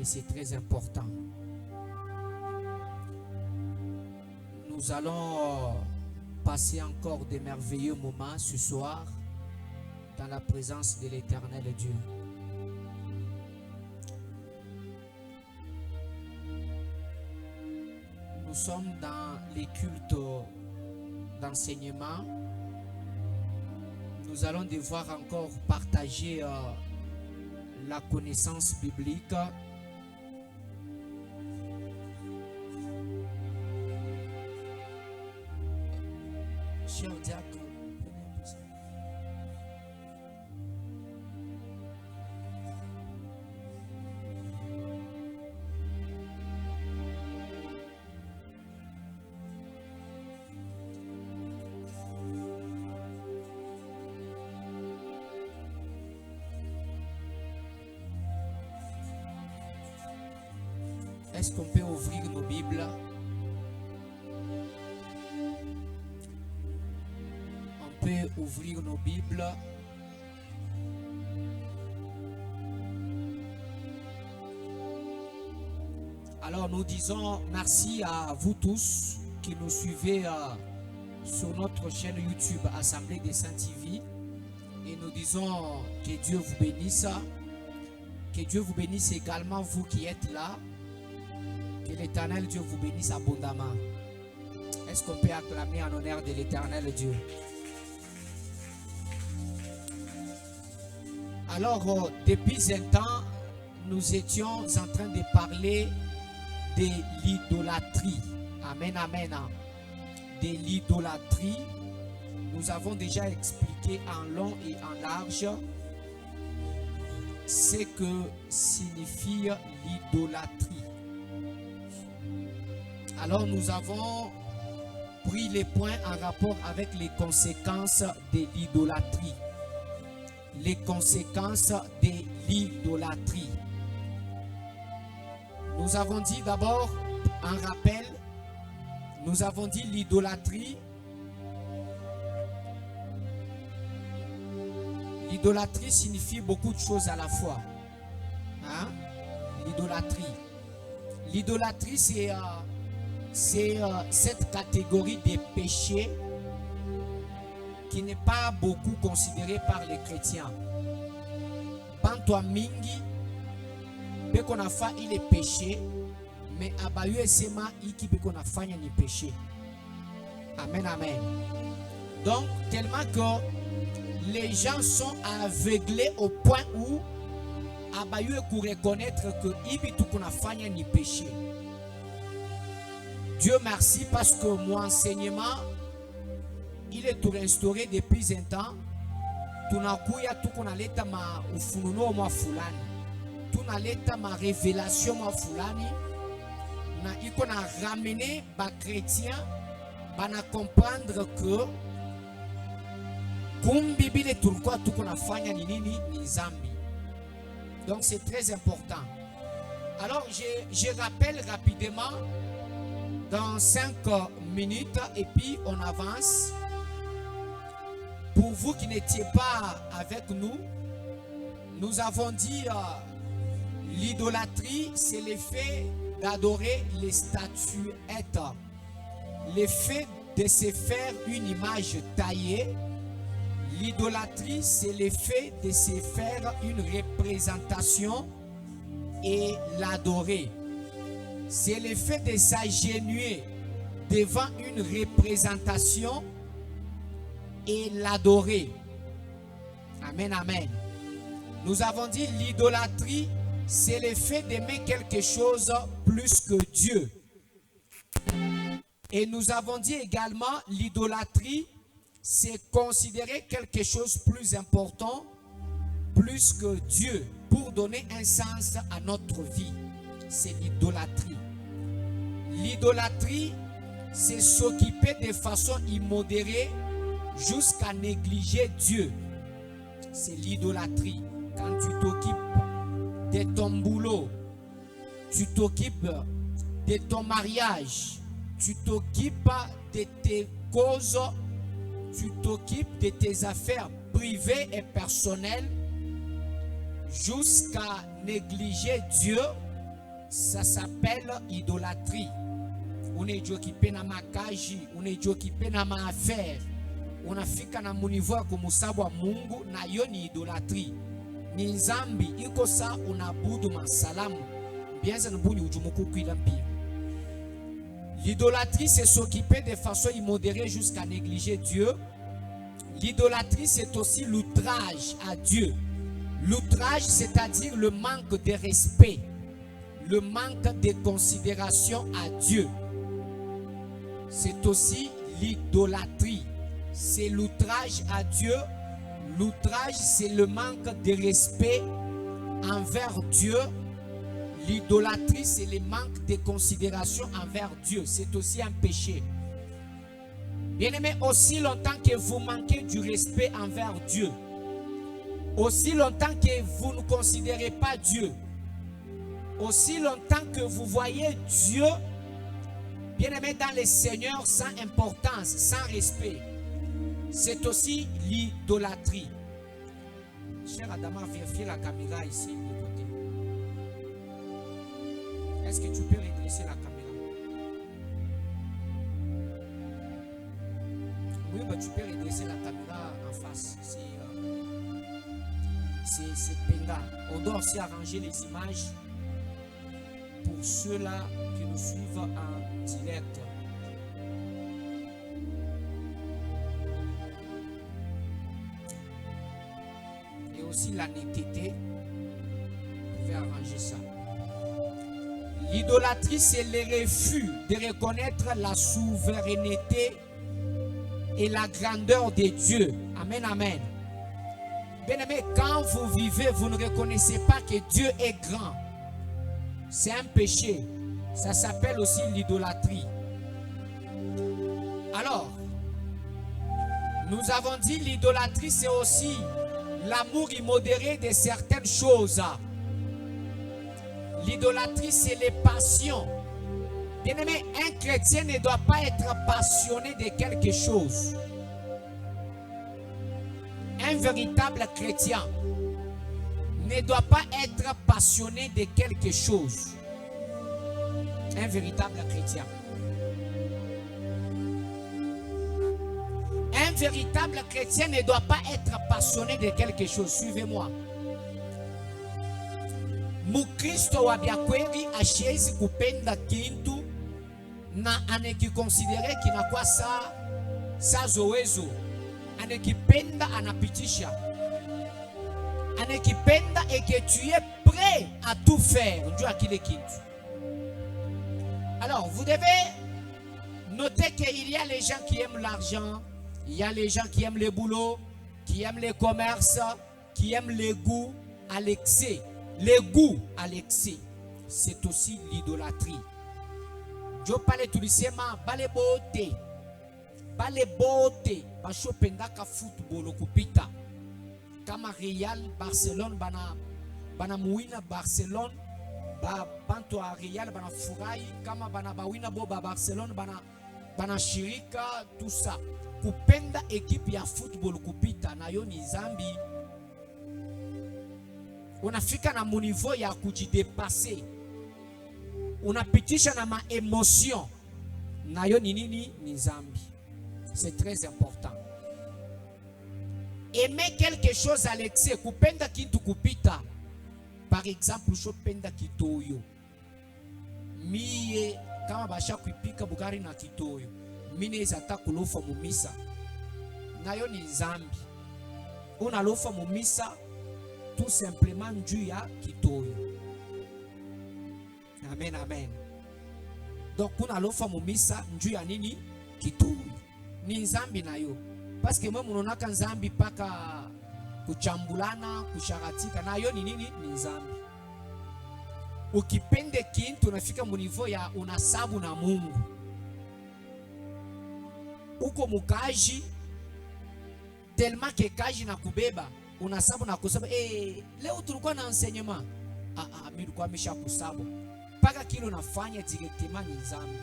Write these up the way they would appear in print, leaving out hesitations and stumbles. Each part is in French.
et c'est très important. Nous allons passer encore des merveilleux moments ce soir dans la présence de l'Éternel Dieu. Nous sommes dans les cultes d'enseignement. Nous allons devoir encore partager la connaissance biblique. Cher diacre, prenez un peu ça. Est-ce qu'on peut ouvrir nos Bibles? On peut ouvrir nos Bibles. Alors nous disons merci à vous tous qui nous suivez sur notre chaîne YouTube Assemblée des Saints TV. Et nous disons que Dieu vous bénisse. Que Dieu vous bénisse également vous qui êtes là. Que l'Éternel Dieu vous bénisse abondamment. Est-ce qu'on peut acclamer en honneur de l'Éternel Dieu? Alors, depuis un temps, nous étions en train de parler de l'idolâtrie. Amen, amen. De l'idolâtrie. Nous avons déjà expliqué en long et en large ce que signifie l'idolâtrie. Alors nous avons pris les points en rapport avec les conséquences de l'idolâtrie. Les conséquences de l'idolâtrie. Nous avons dit d'abord, en rappel, nous avons dit l'idolâtrie. L'idolâtrie signifie beaucoup de choses à la fois. Hein? L'idolâtrie. L'idolâtrie, c'est cette catégorie de péchés qui n'est pas beaucoup considérée par les chrétiens. Bantoa mingi, be qu'on a fait il est péché, mais abayu et sema iki be qu'on a fait ni péché. Amen, amen. Donc tellement que les gens sont aveuglés au point où abayu pour reconnaître que ibi tout qu'on a fait ni péché. Dieu merci parce que mon enseignement, il est tout restauré depuis un temps. Tunakuya tout qu'on a l'état ma ufununo ma fulani. Tout na l'état ma révélation ma fulani. Na iko na ramener ba chrétien, ba na comprendre que comme Bible tout quoi tout qu'on a fanya ni nini ni zambi. Donc c'est très important. Alors je rappelle rapidement. Dans 5 minutes et puis on avance. Pour vous qui n'étiez pas avec nous, nous avons dit l'idolâtrie, c'est l'effet d'adorer les statuettes, l'effet de se faire une image taillée. L'idolâtrie, c'est l'effet de se faire une représentation et l'adorer. C'est le fait de s'agenouiller devant une représentation et l'adorer. Amen, amen. Nous avons dit l'idolâtrie, c'est le fait d'aimer quelque chose plus que Dieu. Et nous avons dit également l'idolâtrie, c'est considérer quelque chose plus important, plus que Dieu, pour donner un sens à notre vie. C'est l'idolâtrie. L'idolâtrie, c'est s'occuper de façon immodérée jusqu'à négliger Dieu. C'est l'idolâtrie. Quand tu t'occupes de ton boulot, tu t'occupes de ton mariage, tu t'occupes de tes causes, tu t'occupes de tes affaires privées et personnelles jusqu'à négliger Dieu, Ça s'appelle idolâtrie. Unajiokipenda na makaji, unajiokipenda na maaffaire. Unafika na munivo ya kumusabwa Mungu, na hiyo ni idolâtrie. Ni zambi iko sa unabudu masalamu. Bienza nbuni ujumuku kuila mpia. L'idolâtrie, c'est s'occuper de façon immodérée jusqu'à négliger Dieu. L'idolâtrie, c'est aussi l'outrage à Dieu. L'outrage, c'est-à-dire le manque de respect, le manque de considération à Dieu. C'est aussi l'idolâtrie. C'est l'outrage à Dieu. L'outrage, c'est le manque de respect envers Dieu. L'idolâtrie, c'est le manque de considération envers Dieu. C'est aussi un péché. Bien-aimé, aussi longtemps que vous manquez du respect envers Dieu, aussi longtemps que vous ne considérez pas Dieu, aussi longtemps que vous voyez Dieu, bien-aimé, dans le Seigneur sans importance, sans respect, c'est aussi l'idolâtrie. Cher Adama, vérifiez la caméra ici de côté. Est-ce que tu peux redresser la caméra? Oui, bah, tu peux redresser la caméra en face. C'est Penga. On doit aussi arranger les images pour ceux-là qui nous suivent en direct. Et aussi la netteté. Vous pouvez arranger ça. L'idolâtrie, c'est le refus de reconnaître la souveraineté et la grandeur de Dieu. Amen, amen. Bien-aimé, quand vous vivez, vous ne reconnaissez pas que Dieu est grand. C'est un péché. Ça s'appelle aussi l'idolâtrie. Alors, nous avons dit l'idolâtrie, c'est aussi l'amour immodéré de certaines choses. L'idolâtrie, c'est les passions. Bien-aimé, un chrétien ne doit pas être passionné de quelque chose. Un véritable chrétien ne doit pas être passionné de quelque chose. Un véritable chrétien. Un véritable chrétien ne doit pas être passionné de quelque chose. Suivez-moi. Mukristo wa byakweli ashiezi kupenda kintu na anakikonsidere kinakuwa sa zowezo. Anakipenda anapitisha. Anakipenda et que tu es prêt à tout faire. Alors, vous devez noter qu'il y a les gens qui aiment l'argent, il y a les gens qui aiment le boulot, qui aiment les commerces, qui aiment les goûts à l'excès. Les goûts à l'excès, c'est aussi l'idolâtrie. Je parle tout simplement, bale beauté, bashopendaka football kupita. Kama Real Barcelone bana muina Barcelone, bantu a Real bana furahi, kama bana bawina bo Barcelone bana shirika tout ça. Kupenda ekipe ya football kupita nayo ni zambi. Unafika na munivo ya kujidepase. Unapitisha na ma émotion. Nayo ni nini? Ni zambi. C'est très important. Aimer quelque chose à l'excès, kupenda kintu kupita. Par exemple, shopenda kitoyo. Miye kama basha kuipika bugari na kitoyo. Mine zata kulofa mumisa. Nayo ni zambi. Unalofa mumisa tout simplement njuu ya kitoyo. Amen, amen. Donc unalofa mumisa njuu ya nini? Kitoyo. Ni nzambi nayo. Parce que mwe munonaka nzambi paka kuchambulana, kusharatika. Nayo ni nini? Ni nzambi. Ukipende kintu unafika munivo ya unasabu na Mungu. Uko mukaji tellement que kaji na kubeba unasabu na kusaba leo tulikuwa na enseignement mimi nilikuwa nimesha kusabu paka kile unafanya directement ni zambi.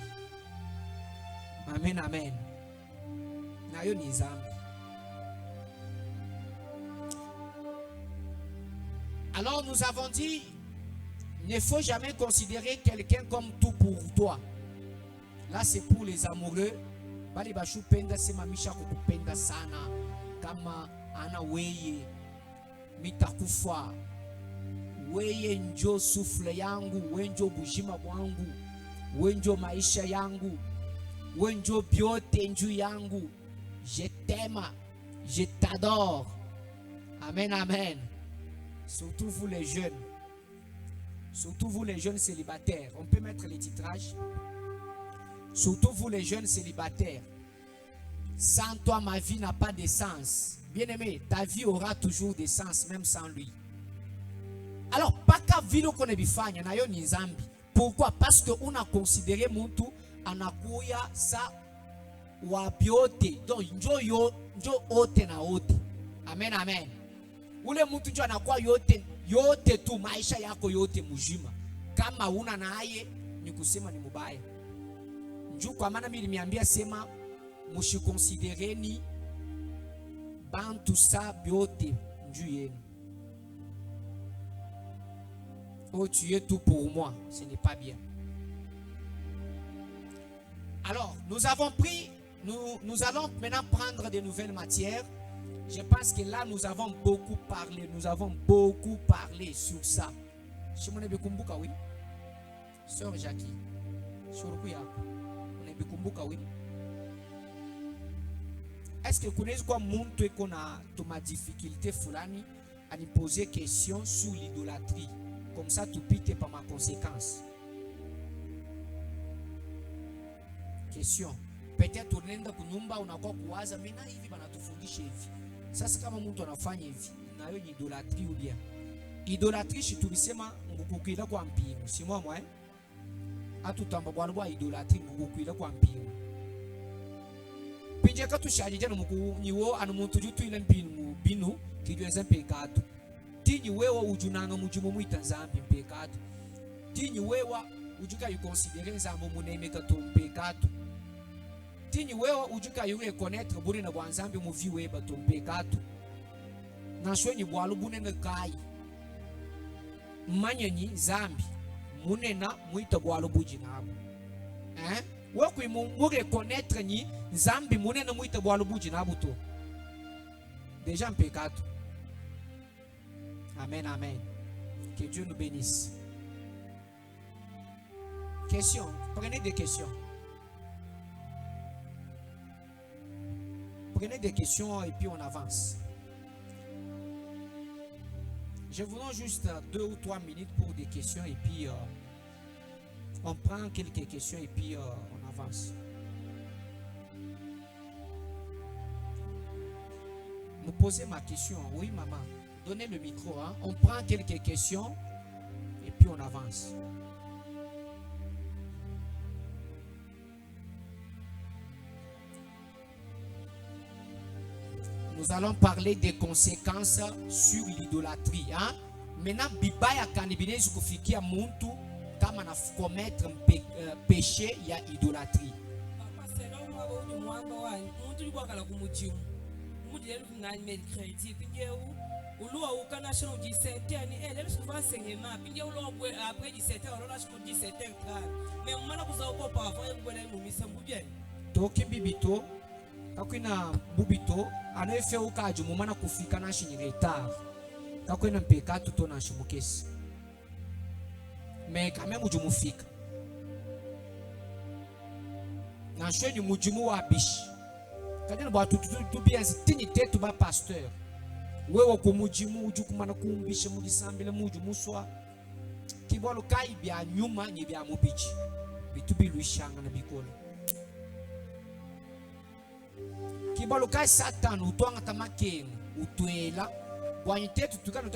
Amen, amen. Nayo ni zambi. Alors nous avons dit ne faut jamais considérer quelqu'un comme tout pour toi. Là, c'est pour les amoureux. Bali bashu penda sema misha kukupenda sana. Kama ana weye mitakufa. Weye njo sufle yangu, we njo bujima bwangu, we njo maisha yangu, we njo biote nju yangu. Je t'aime, je t'adore. Amen, amen. Surtout vous les jeunes. Surtout vous les jeunes célibataires. On peut mettre les titrages. Surtout vous les jeunes célibataires. Sans toi, ma vie n'a pas de sens. Bien-aimé, ta vie aura toujours de sens, même sans lui. Alors, pas qu'à vilo qu'on est bifanya, na yo ni zambi. Pourquoi? Parce qu'on a considéré muntu anakuya sa wabiote. Donc, njo ote na ote. Amen, amen. Ule muntu njo anakuwa yote tu, maisha yako yote mujima. Kama una naye, ni kusema ni mubaya. Njo kwa maana mimi nimeambia sema, mushikonsidereni bantu sa biote nju yenu. Oh, tu es tout pour moi, ce n'est pas bien. Alors, nous allons maintenant prendre de nouvelles matières. Je pense que là, nous avons beaucoup parlé sur ça. Shimone Bekumbuka, oui. Sœur Jackie. Surkuya. On est Bekumbuka, oui. Est-ce que vous connaissez quoi, montre qu'on a ma difficulté fulani à nous poser question sur l'idolâtrie? Comme ça, tu pites par ma conséquence. Question. Peut-être unaenda kunyumba unakuwa kuwaza mimi na hivi banatufundisha hivi. Sasa kama mtu anafanya hivi, na hiyo ni idolatrie ou bien. Idolatrie si tulisema ngukukwila kwa mpimo. Si moi atutamba bwa idolatrie ngukukwila kwa mpimo. Pinje katushajije niwo anu muntu jutu ile binu kijwenza pekado. Tinyi wewa ujunanga mujumu muita nzambi mpekado. Tinyi wewa ujuka yukonsidere nzambo munemeka to mpekado. Tinyi wewa ujuka yu reconnaître buri na bwanzambi muvi weba to mpekado. Na shwenyi bwalu bunene kai. Manyanyi zambi munena muita bwalu buji nabo. Wakui mu reconnaître ni nzambi munena muita bwalu buji nabo to. Déjà mpekado. Amen, amen. Que Dieu nous bénisse. Question. Prenez des questions. Prenez des questions et puis on avance. Je vous donne juste 2 ou 3 minutes pour des questions et puis on prend quelques questions et puis on avance. Me posez ma question. Oui, maman. Donnez le micro, hein. On prend quelques questions et puis on avance. Nous allons parler des conséquences sur l'idolâtrie. Hein? Maintenant, Bibaya kanibine zukufikia muntu kama na commettre péché ya idolâtrie. Ulua ukana shino 17 ni ele souvent sengema pinge ulua après 17 on lâche pour 17 mais mwana kuzauko pa avant ngwele mumisa mbubye toki bibito kakwina bubito anaefe ukaje mumana kufika na shinyi retard kakwina mpeka tuto na shimukesi mais quand même ujumufika na shwenyu mujumu wa bishi kadina bwa tutu bien tini tetu ba pasteur wewe kumujimu ujukumana kumbisha mudisambile muju muswa kibolo kai bya nyuma ni bya mubichi bitubi luishanga na bikolo kibolo kai satan utwanga tamakeni utwela bwanyitetu tukana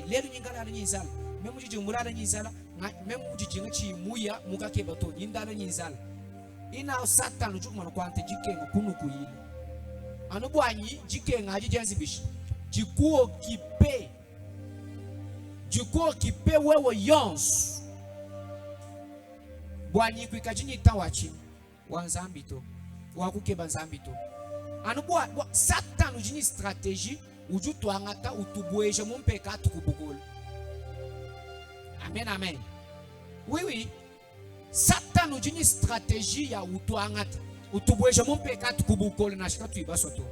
lero nyingala nyinzala memu jijumulala nyinzala memu jijinga chimuya mukake bato nyindala nyinzala ina satan ujukumana kwante jikenga kunukuyile anu bwanyi jikenga ajijenzi bishi jikuo kipe wewe yons bwanyi kwikajini tawachi wanzambito wakukeba nzambito anubwa satan ujini stratégie uju twangata utubweje mumpeka tukubugula Amen, amen. Oui, oui. Satan nous dit une stratégie ya utuangata. Utubweje mu pekatu kubukole na shika tuibasoto.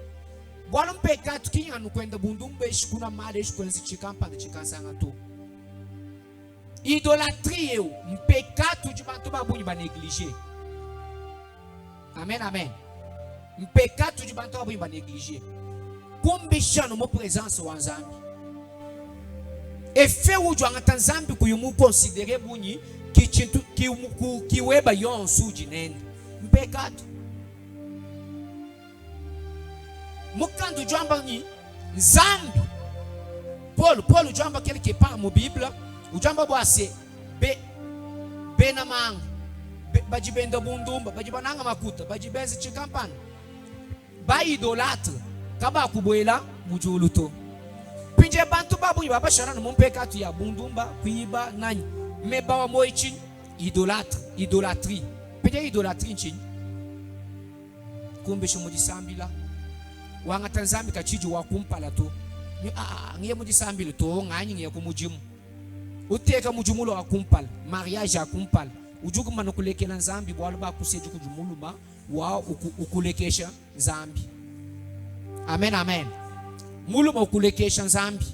Bwana mpekatu kinga nukwenda bundumbe shikuna male shikwenzi chikampande chikansanga tu. Idolâtrie eu mpekatu jibantu babunyi ba négliger. Amen, amen. Mpekatu jibantu babunyi ba négliger. Kumbishano mo présence wa Nzambi. Efe uju angata Nzambi kuyumu considérer bunyi kiweba yon suji nende. Mpekatu. Mukandu jamba ni Nzambi. Paul jamba quelque part mu Bible. Ujamba bwase benamanga bajibenda bundumba bajibananga makuta bajibenzi chikampana ba idolâtre kaba kubwela mujuluto pinje bantu babu babashara no mpekatu ya bundumba kuiba nani meba wa moichi idolâtrie pinje idolâtrie nchini kumbe shumujisambila wanga Tanzania kachiji wa kumpala to ngiye mujisambila to ngani ngiye kumujimu uteka mujumulo wa kumpala mariage ya kumpala ujuku manukulekela Nzambi bwalo bakuseju kujumuluma wa ukulekesha Nzambi. Amen, amen. Muluma ukulekesha Nzambi.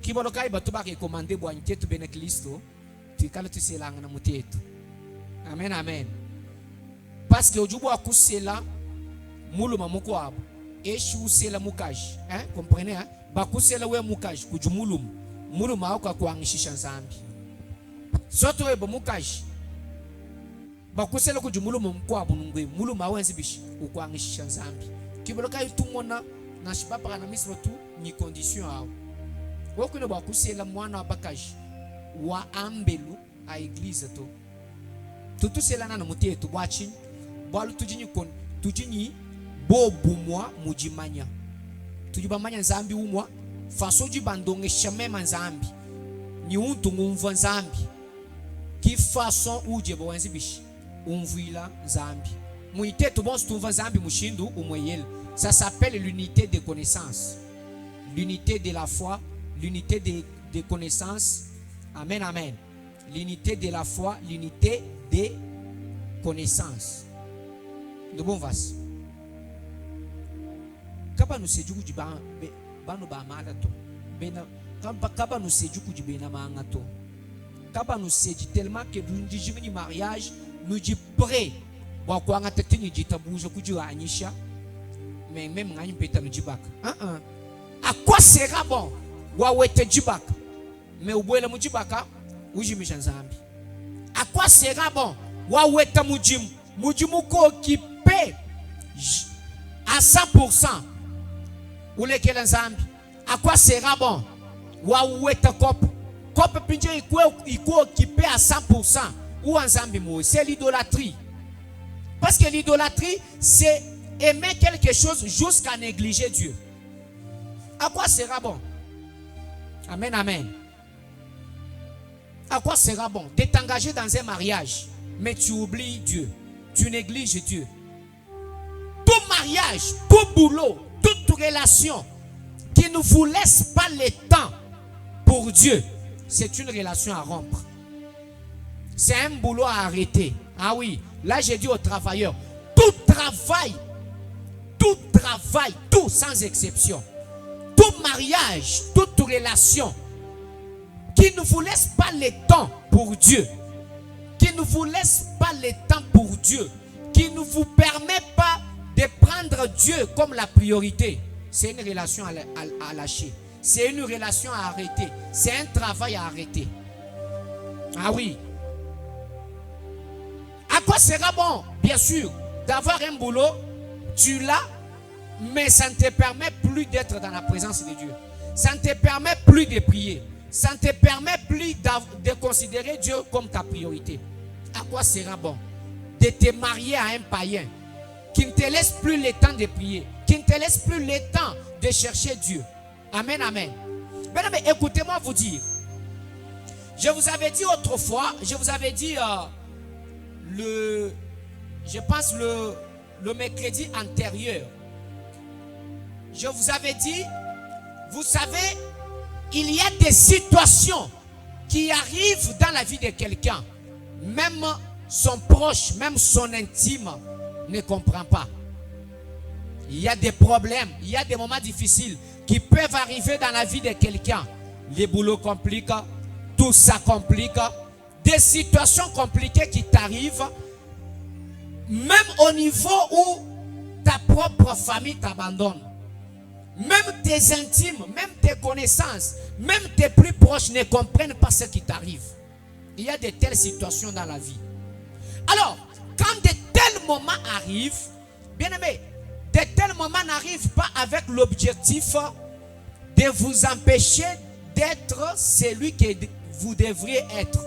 Kibolo kai batu ba rekomande bwa ntetu bene Kristo tukala tuselanga na mutetu. Amen, amen. Parce que ujubu akusela muluma muko abo eshu usela mukaji, comprenez, bakusela we mukaji kujumuluma muluma wako kuangishisha Nzambi. Soto ebo mukaji bakusela kujumuluma mkwabo nungwe muluma wenzi bishi ukwangishisha Nzambi. Kiboloka itumona na shibapa na misro tu ni condition ao. Wokune bakusela mwana wa bakaji wa ambelu a église to. Tutu sela na mutetu bwachi bwalu tujini bobu mwa mujimanya. Tujibamanya Nzambi umwa faso jibandonge shamema Nzambi. Ni untu ngumva Nzambi. Qui façon uje bowenzi bishi umvila Nzambi. Muite to bon stuva Nzambi mushindu umweyel. Ça s'appelle l'unité de connaissance. L'unité de la foi, l'unité de connaissance. Amen, amen. L'unité de la foi, l'unité de connaissance. De bon vas. Kaba no sejuku jiba bano ba malato. Bena kaba no sejuku jibena mangato. Kaba nous séduit tellement que nous disons ni mariage nous dit prêt wa kwa ngata tini jitabuja kujua anyisha mais même ngani peta nous jibaka à quoi sera bon wa wete jibaka mais ubwela mujibaka ujimisha Nzambi. À quoi sera bon wa weta mujimu ko occupé à 100% ulekela Nzambi. À quoi sera bon wa weta kopo Kope pinje iko occupé à 100% ou Nzambi mo, c'est l'idolâtrie. Parce que l'idolâtrie c'est aimer quelque chose jusqu'à négliger Dieu. À quoi sera bon? Amen, amen. À quoi sera bon de t'engager dans un mariage mais tu oublies Dieu, tu négliges Dieu. Tout mariage, tout boulot, toute relation qui ne vous laisse pas le temps pour Dieu, c'est une relation à rompre. C'est un boulot à arrêter. Ah oui, là j'ai dit aux travailleurs, tout travail, tout sans exception, tout mariage, toute relation qui ne vous laisse pas le temps pour Dieu, qui ne vous laisse pas le temps pour Dieu, qui ne vous permet pas de prendre Dieu comme la priorité, c'est une relation à lâcher. C'est une relation à arrêter. C'est un travail à arrêter. Ah oui. À quoi sera bon, bien sûr, d'avoir un boulot, tu l'as, mais ça ne te permet plus d'être dans la présence de Dieu. Ça ne te permet plus de prier. Ça ne te permet plus de considérer Dieu comme ta priorité. À quoi sera bon de te marier à un païen qui ne te laisse plus le temps de prier, qui ne te laisse plus le temps de chercher Dieu. Amen, amen. Mais écoutez-moi vous dire. Je vous avais dit autrefois, je vous avais dit je pense le mercredi antérieur. Je vous avais dit, vous savez, il y a des situations qui arrivent dans la vie de quelqu'un. Même son proche, même son intime ne comprend pas. Il y a des problèmes, il y a des moments difficiles qui peuvent arriver dans la vie de quelqu'un. Les boulots compliquent, tout ça complique. Des situations compliquées qui t'arrivent, même au niveau où ta propre famille t'abandonne. Même tes intimes, même tes connaissances, même tes plus proches ne comprennent pas ce qui t'arrive. Il y a de telles situations dans la vie. Alors, quand de tels moments arrivent, bien aimé, de tels moments n'arrivent pas avec l'objectif de vous empêcher d'être celui que vous devriez être.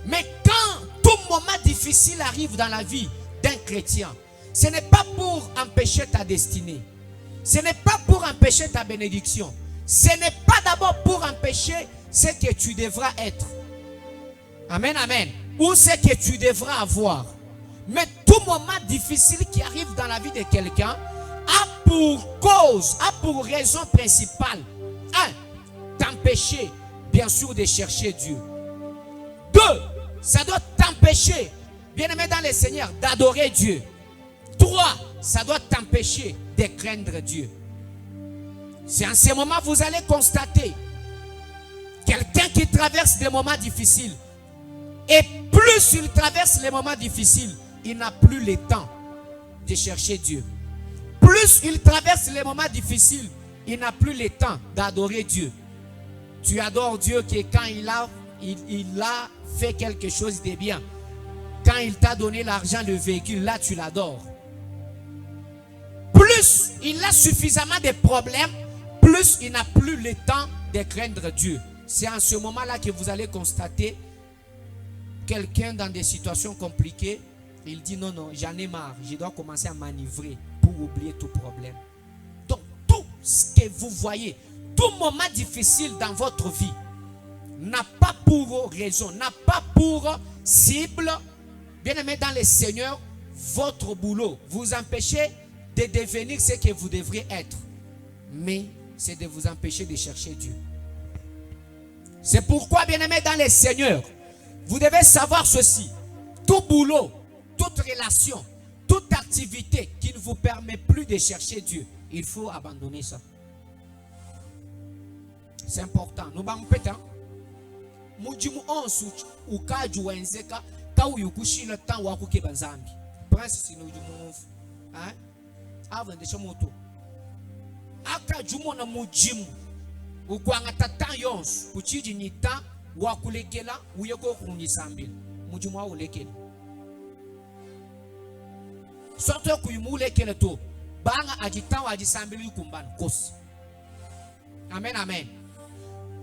Mais quand tout moment difficile arrive dans la vie d'un chrétien, ce n'est pas pour empêcher ta destinée. Ce n'est pas pour empêcher ta bénédiction. Ce n'est pas d'abord pour empêcher ce que tu devras être. Amen, amen. Ou ce que tu devras avoir. Mais tout moment difficile qui arrive dans la vie de quelqu'un a pour cause, a pour raison principale, t'empêcher, bien sûr, de chercher Dieu. 2, ça doit t'empêcher, bien aimé dans le Seigneur, d'adorer Dieu. 3, ça doit t'empêcher de craindre Dieu. C'est en ce moment que vous allez constater quelqu'un qui traverse des moments difficiles. Et plus il traverse les moments difficiles, il n'a plus le temps de chercher Dieu. Plus il traverse les moments difficiles, il n'a plus le temps d'adorer Dieu. Tu adores Dieu que quand il a fait quelque chose de bien. Quand il t'a donné l'argent, le véhicule, là tu l'adores. Plus il a suffisamment de problèmes, plus il n'a plus le temps de craindre Dieu. C'est en ce moment-là que vous allez constater quelqu'un dans des situations compliquées. Il dit non, j'en ai marre, je dois commencer à manœuvrer pour oublier tout problème. Donc tout ce que vous voyez, tout moment difficile dans votre vie n'a pas pour raison, n'a pas pour cible, bien aimé dans le Seigneur, votre boulot. Vous empêchez de devenir ce que vous devriez être. Mais c'est de vous empêcher de chercher Dieu. C'est pourquoi, bien aimé dans le Seigneur, vous devez savoir ceci. Tout boulot, toute relation, toute activité qui ne vous permet plus de chercher Dieu, il faut abandonner ça. C'est important. Nous allons péter. Mujimu onsu ukaju wenzeka kawu yukushila tan wa kukeba nzambi. Prince sinujimu hein avant de chamoto. Aka jumo na mujimu ukwanga tatan yons uchiji nita wa kulekela uyeko kunyisambi. Mujimu wa ulekela. Soto kuyimulekela to banga ajitan wa ajisambi yukumbana kosi. Amen, amen.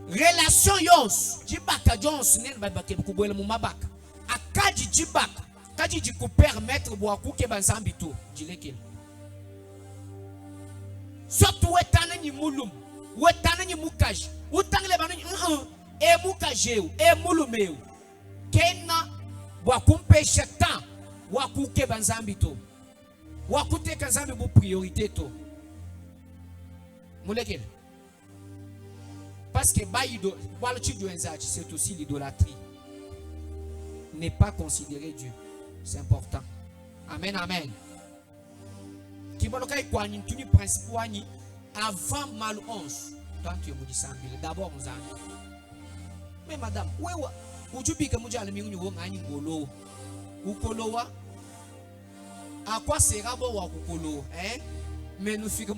Relation yons jibaka jons nen babake kubwela mu mabaka akaji jibaka kaji jiku permettre bo kuke banzambi to jilekela surtout wetana ni mulum wetana ni mukaji utangle banu e mukajeu e mulumeu kenna bo kumpe shetan wa kuke banzambi to wa kuteka nzambi bu priorité to mulekela. Parce que c'est aussi l'idolâtrie. Ne pas considérer Dieu. C'est important. Amen, amen. Avant mal 11, d'abord on mais madame, où tu piques à quoi sera bon hein? Mais nous fiquons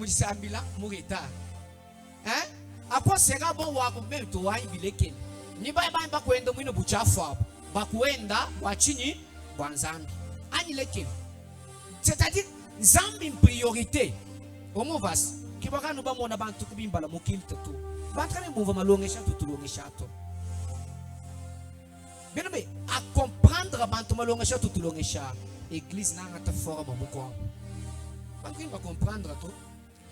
hein? À quoi sera bon wa même to wa ibileke ni ba kwenda mwino buchafu hapo ba kwenda wa chini wa nzambi anyileke, c'est-à-dire nzambi en priorité omo vas kibaka no ba mona bantu kubimbala mukilta to batrame mova malongesha to tulongesha to bien mais à comprendre bantu malongesha to tulongesha église na ngata forme moko ba kwimba comprendre to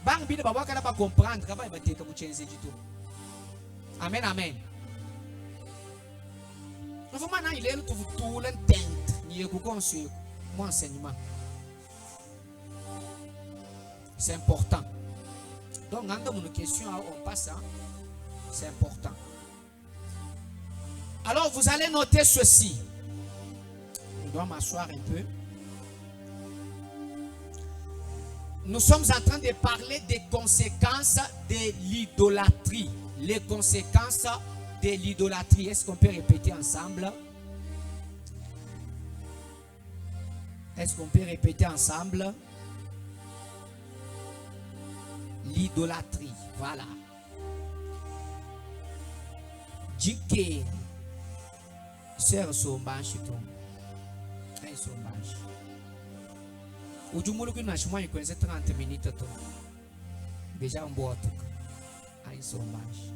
bang bide ba wakala ba comprendre kaba ba teka muchenze jitu. Amen, amen. Nous vous maintenant il est pour vous tout l'entente ni ku conseil mon enseignement. C'est important. Donc, dans une question, on passe. C'est important. Alors, vous allez noter ceci. Je dois m'asseoir un peu. Nous sommes en train de parler des conséquences de l'idolâtrie. Les conséquences de l'idolâtrie. Est-ce qu'on peut répéter ensemble? Est-ce qu'on peut répéter ensemble? L'idolâtrie. Voilà. Dike. Sœur Sombanchi. Hey, Sombanchi. Ujumulu kuna shuma yikwenze 30 minutes to. Deja mboto. Ai Sombanchi.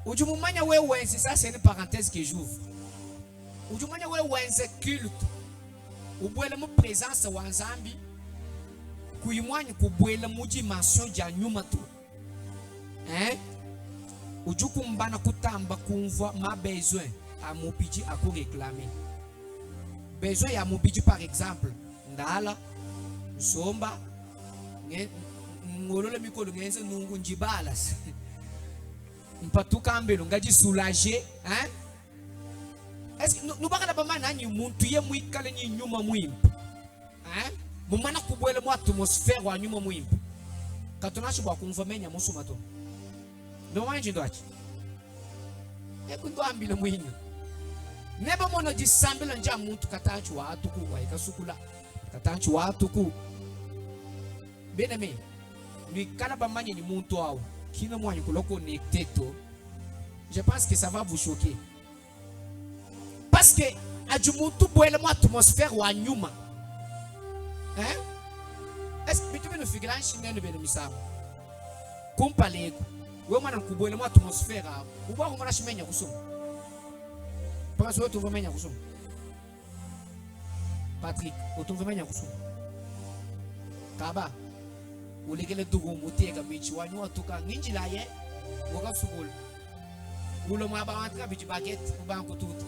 Ujumumanya we wense, ça c'est une parenthèse que j'ouvre. Ujumanya we wense culte. Ubwele mu présence wa Nzambi. Kuimwanyi kubwele mu dimension ja nyuma tu. Ujuku mbana kutamba kumva ma besoin a mobiji a ku réclamer. Besoin ya mobiji par exemple, ndala, nsomba, ngolole mikolo ngenze nungu njibala. Mpatuka mbelo ngaji soulager, Est-ce que nous bakala ba mana nyi muntu ye muikale nyi nyuma muimpu? Mumana kubwele mu atmosphere wa nyuma muimpu. Katonashi bwa kumvamenya musuma to. Ndo manje ndoachi. Ekundo ambile muhini. Neba mono disambila nja muntu katanchi wa atuku wa ikasukula. Katanchi wa atuku. Beneme. Lui kana ba manye ni muntu wao. Kina mwanyi kuloko nekteto. Je pense que ça va vous choquer. Parce que adjumutu bwele mu atmosphere wa nyuma. Est-ce que tu veux nous figurer un chien de bénémisam? Compalego. We mwana kubwele mu atmosphere aho. Uba ngona shimenya kusoma. Parce que tu vomenya kusoma. Patrick, tu vomenya kusoma. Kaba. Ulegele dugu muteka bichi wanyu atuka nginjila ye. Woka sukulu. Ulo mwaba wantra bichi baguette ubanko tutu.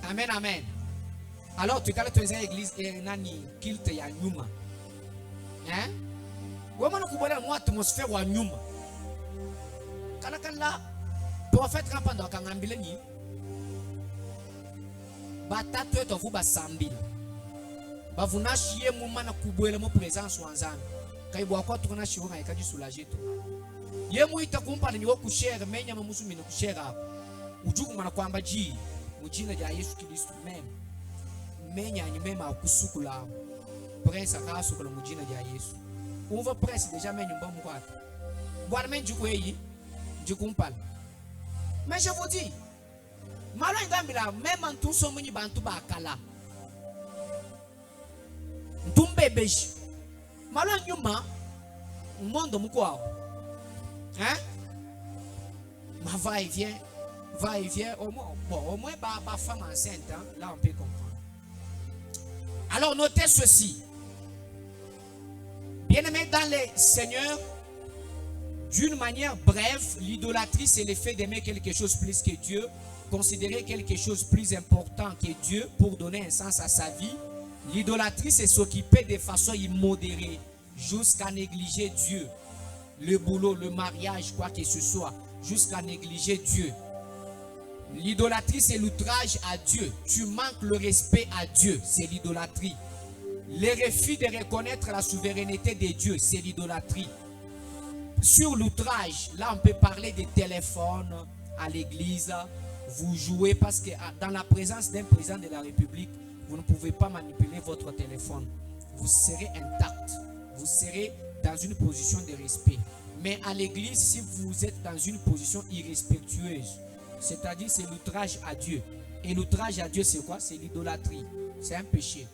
Amen, amen. Alors, tu as les églises et nani kilte ya nyuma. Wamana kubwela mu atmosphere wa nyuma. Kana prophète rapando akangambile ni. Batatu eto vuba sambila. Bavuna chiye mu mana kubwela mu présence wa Nzambi. Kaibwa kwa tukana shiona ikaji soulager to. Ye mu itakumpa ni wo kushare menya mamusumi ni kushare hapo. Ujuku mana kwamba ji mujina ja Yesu Kristo menya ni mema akusukula prince akasukula mujina ja Yesu. Uva prince déjà menya mbamu kwata. Bwana menjuku eyi njukumpala. Mais je vous dis, malo ngambila même tout so munyi bantu bakala. Ntumbebeji. Malo nyuma mondo mkwao. Ma va et vient. Va et vient, au moins, femme enceinte, là on peut comprendre. Alors notez ceci. Bien-aimés dans les seigneurs, d'une manière brève, l'idolâtrie c'est le fait d'aimer quelque chose plus que Dieu, considérer quelque chose plus important que Dieu pour donner un sens à sa vie. L'idolâtrie c'est s'occuper de façon immodérée jusqu'à négliger Dieu. Le boulot, le mariage, quoi que ce soit, jusqu'à négliger Dieu. L'idolâtrie, c'est l'outrage à Dieu. Tu manques le respect à Dieu. C'est l'idolâtrie. Le refus de reconnaître la souveraineté de Dieu. C'est l'idolâtrie. Sur l'outrage, là, on peut parler des téléphones à l'église. Vous jouez parce que dans la présence d'un président de la République, vous ne pouvez pas manipuler votre téléphone. Vous serez intact. Vous serez dans une position de respect. Mais à l'église, si vous êtes dans une position irrespectueuse, c'est-à-dire c'est l'outrage à Dieu. Et l'outrage à Dieu c'est quoi? C'est l'idolâtrie. C'est un péché.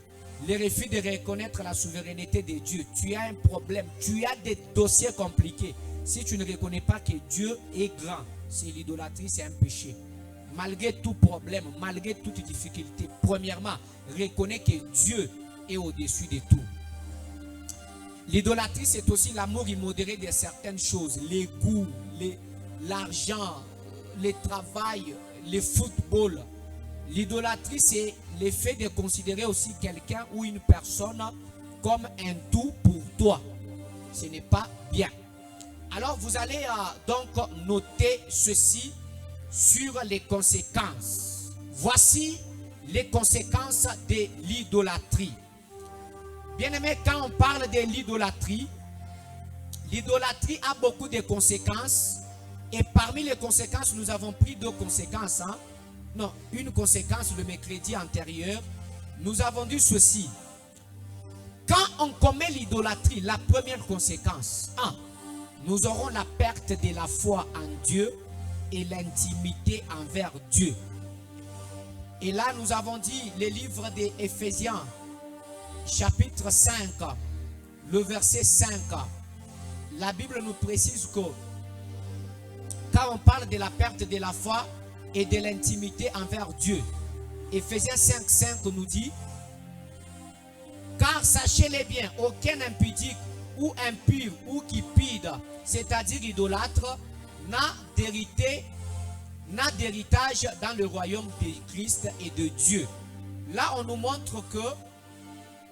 Le refus de reconnaître la souveraineté de Dieu. Tu as un problème. Tu as des dossiers compliqués. Si tu ne reconnais pas que Dieu est grand, c'est l'idolâtrie, c'est un péché. Malgré tout problème, malgré toute difficulté, premièrement, reconnais que Dieu est au-dessus de tout. L'idolâtrie c'est aussi l'amour immodéré de certaines choses. Les goûts, l'argent, le travail, le football, L'idolâtrie, c'est le fait de considérer aussi quelqu'un ou une personne comme un tout pour toi. Ce n'est pas bien. Alors vous allez donc noter ceci sur les conséquences. Voici les conséquences de l'idolâtrie. Bien-aimé, quand on parle de l'idolâtrie, l'idolâtrie a beaucoup de conséquences. Et parmi les conséquences, nous avons pris 2 conséquences. Non, une conséquence le mercredi antérieur. Nous avons dit ceci. Quand on commet l'idolâtrie, la première conséquence, nous aurons la perte de la foi en Dieu et l'intimité envers Dieu. Et là, nous avons dit le livre des Éphésiens, chapitre 5, le verset 5. La Bible nous précise que quand on parle de la perte de la foi et de l'intimité envers Dieu, Éphésiens 5, 5 nous dit: car sachez-le bien, aucun impudique ou impur ou cupide, c'est-à-dire idolâtre, n'a d'héritage dans le royaume de Christ et de Dieu. Là, on nous montre que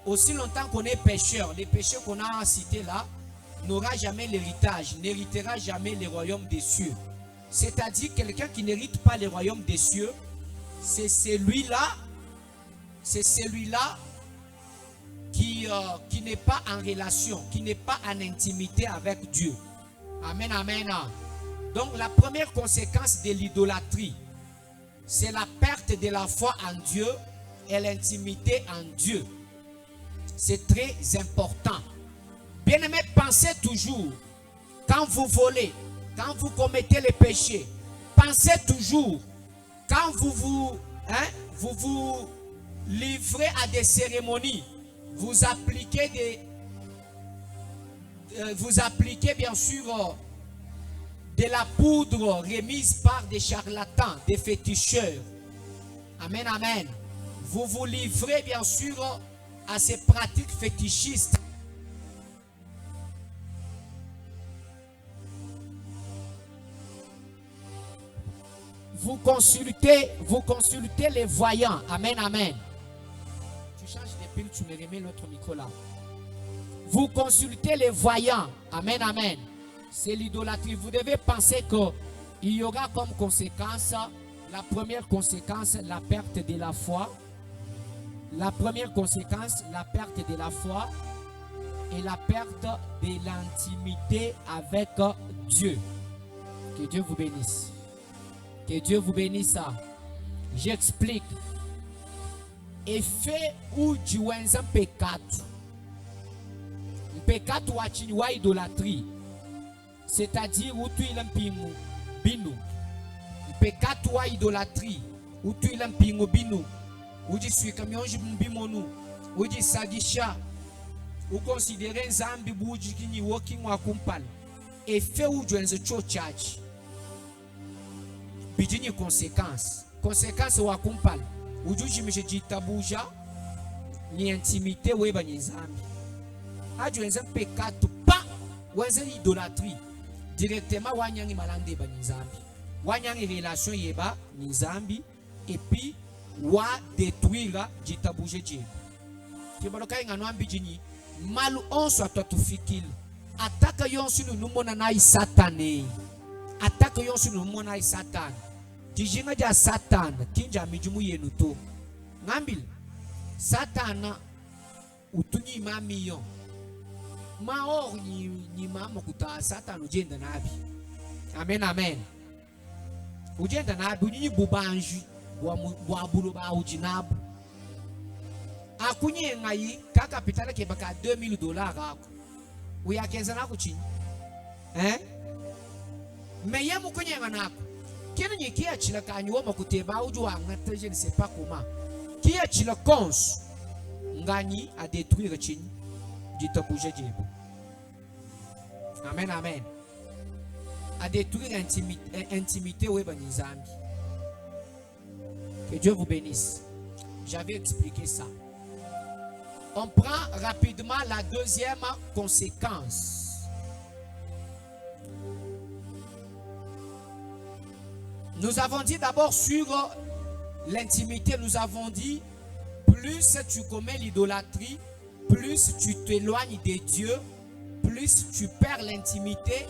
aussi longtemps qu'on est pécheur, les péchés qu'on a cités là, n'aura jamais l'héritage, n'héritera jamais le royaume des cieux. C'est-à-dire quelqu'un qui n'hérite pas le royaume des cieux, c'est celui-là qui n'est pas en relation, qui n'est pas en intimité avec Dieu. Amen, amen. Donc la première conséquence de l'idolâtrie, c'est la perte de la foi en Dieu et l'intimité en Dieu. C'est très important. Bien-aimés, pensez toujours, quand vous volez, quand vous commettez les péchés, pensez toujours, quand vous vous livrez à des cérémonies, vous appliquez bien sûr de la poudre remise par des charlatans, des féticheurs. Amen, amen. Vous vous livrez bien sûr à ces pratiques fétichistes. Vous consultez les voyants. Amen, amen. Tu changes de pile, tu me remets l'autre micro là. Vous consultez les voyants. Amen, amen. C'est l'idolâtrie. Vous devez penser qu'il y aura comme conséquence, la première conséquence, la perte de la foi. La première conséquence, la perte de la foi et la perte de l'intimité avec Dieu. Que Dieu vous bénisse. Que Dieu vous bénisse. J'explique. Effet ou diwenza pecado. Pecado wa idolâtrie. C'est-à-dire où tu es l'empingo binu. Pecado wa idolâtrie. Où tu es l'empingo binu. Où tu suis comme yonji bimonu. Où tu sadisha. Où considérer zambi bouji kini walking wa kumpal. Effet ou diwenza church. Bidini conséquence. Conséquence wa kumpal. Ujuji mishijitabuja ni intimité weba nizambi. Ajuenza pecado pa wenza idolâtrie. Directement wanyangi malande ba nizambi. Wanyangi relation yeba nizambi et puis wa détruire jitabuja je. Kibaloka ngano ambijini malu onso atatufikili. Ataka yonsu numona na satane. Ataka yonsu numona satane. Dijinga ja Satan kinja mijumu yenu to ngambil Satana utunyi mamiyo maor ni mama kuta Satan ujenda nabi. Amen, amen. Ujenda nabi unyi bubanju wa bulu ba ujinabu akunye ngai kaka pitala ke baka $2000 ako uyakenza nako chini meyemu kunye nganako kene ni kia chila kanyo makuteba ujua ngata je ne sais pas comment kia chila cons ngani a détruire chini jitabuja jebo. Amen, amen. A détruire intimité weba nizambi. Que Dieu vous bénisse. J'avais expliqué ça. On prend rapidement la deuxième conséquence. Nous avons dit d'abord sur l'intimité, nous avons dit, plus tu commets l'idolâtrie, plus tu t'éloignes de Dieu, plus tu perds l'intimité,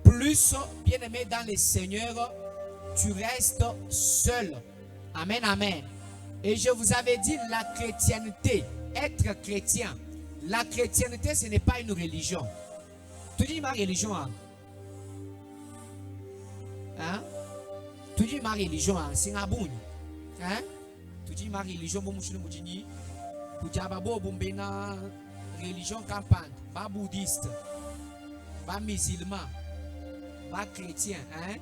plus, bien-aimé dans le Seigneur, tu restes seul. Amen, amen. Et je vous avais dit, la chrétienté, être chrétien, la chrétienté, ce n'est pas une religion. Tu dis ma religion, hein? Tu dis ma religion, hein? C'est un bon. Hein? Tu dis ma religion, bon, je ne dis pas. Tu dis religion campagne, pas bouddhiste, pas musulman, pas chrétien, hein?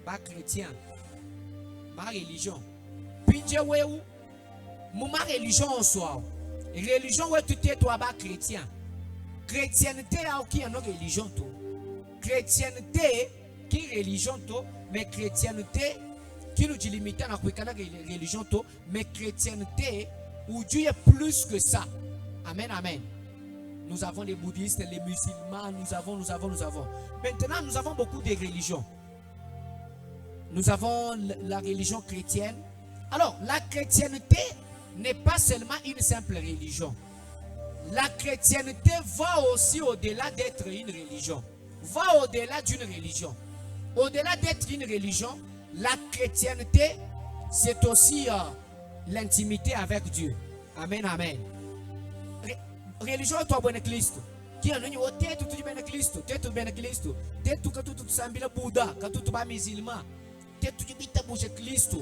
Pas chrétien. Ma religion. Puis Dieu, ma religion en soi. Religion, tu t'es toi, pas chrétien. Chrétienté, qui est une religion, toi. Chrétienté, qui est religion, toi. Mais chrétienté, qui nous dit limiter à la religion, toi. Mais chrétienté, où Dieu est plus que ça. Amen, amen. Nous avons les bouddhistes, les musulmans, nous avons. Maintenant, nous avons beaucoup de religions. Nous avons la religion chrétienne. Alors, la chrétienté n'est pas seulement une simple religion. La chrétienté va aussi au-delà d'être une religion. Va au-delà d'une religion. Au-delà d'être une religion, la chrétienté, c'est aussi l'intimité avec Dieu. Amen, amen. Religion, toi, bon Christ. Qui a nous dit, tu es ben Christ, tu es ben Christ, tu es tout que tu sembles Bouddha, que tu es musulman, tu es tout que tu es Christ.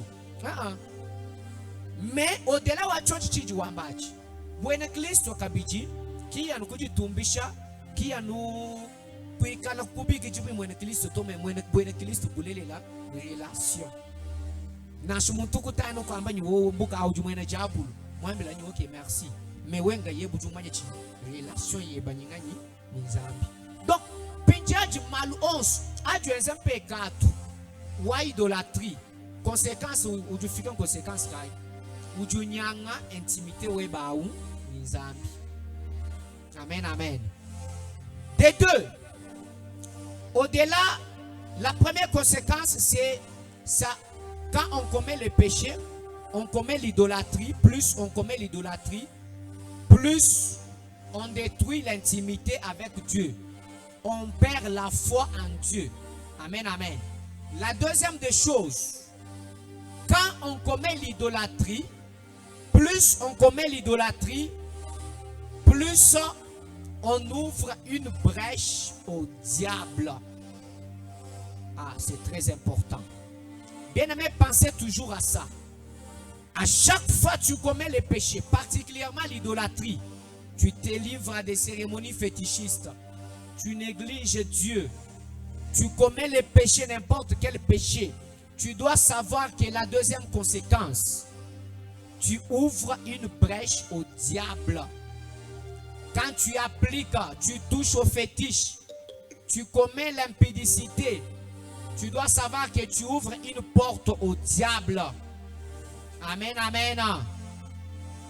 Mais au-delà de la church, tu es bon Christ, kabiji, qui a nous dit tumbisha, qui a nous kuikala kubiki tu es bon Christ, tu es bon Christ pour les relations. Nashumuntu kutano kwamba ni wo mbuka au jumwena jabulu. Mwambila ni okay merci. Mais wenga yebu jumanya chi relation yeba nyingani nzambi. Donc pinjaji malu 11 adu exemple 4 wa idolâtrie. Conséquence ou du fikan conséquence kai. Ou du nyanga intimité weba ou nzambi. Amen amen. Des deux. Au-delà, la première conséquence c'est ça. Quand on commet le péché, on commet l'idolâtrie, plus on commet l'idolâtrie, plus on détruit l'intimité avec Dieu. On perd la foi en Dieu. Amen, amen. La deuxième des choses, quand on commet l'idolâtrie, plus on commet l'idolâtrie, plus on ouvre une brèche au diable. Ah, c'est très important. Bien-aimé, pensez toujours à ça. À chaque fois que tu commets les péchés, particulièrement l'idolâtrie, tu te livres à des cérémonies fétichistes, tu négliges Dieu, tu commets les péchés, n'importe quel péché, tu dois savoir que la deuxième conséquence, tu ouvres une brèche au diable. Quand tu appliques, tu touches au fétiche, tu commets l'impudicité, tu dois savoir que tu ouvres une porte au diable. Amen, amen.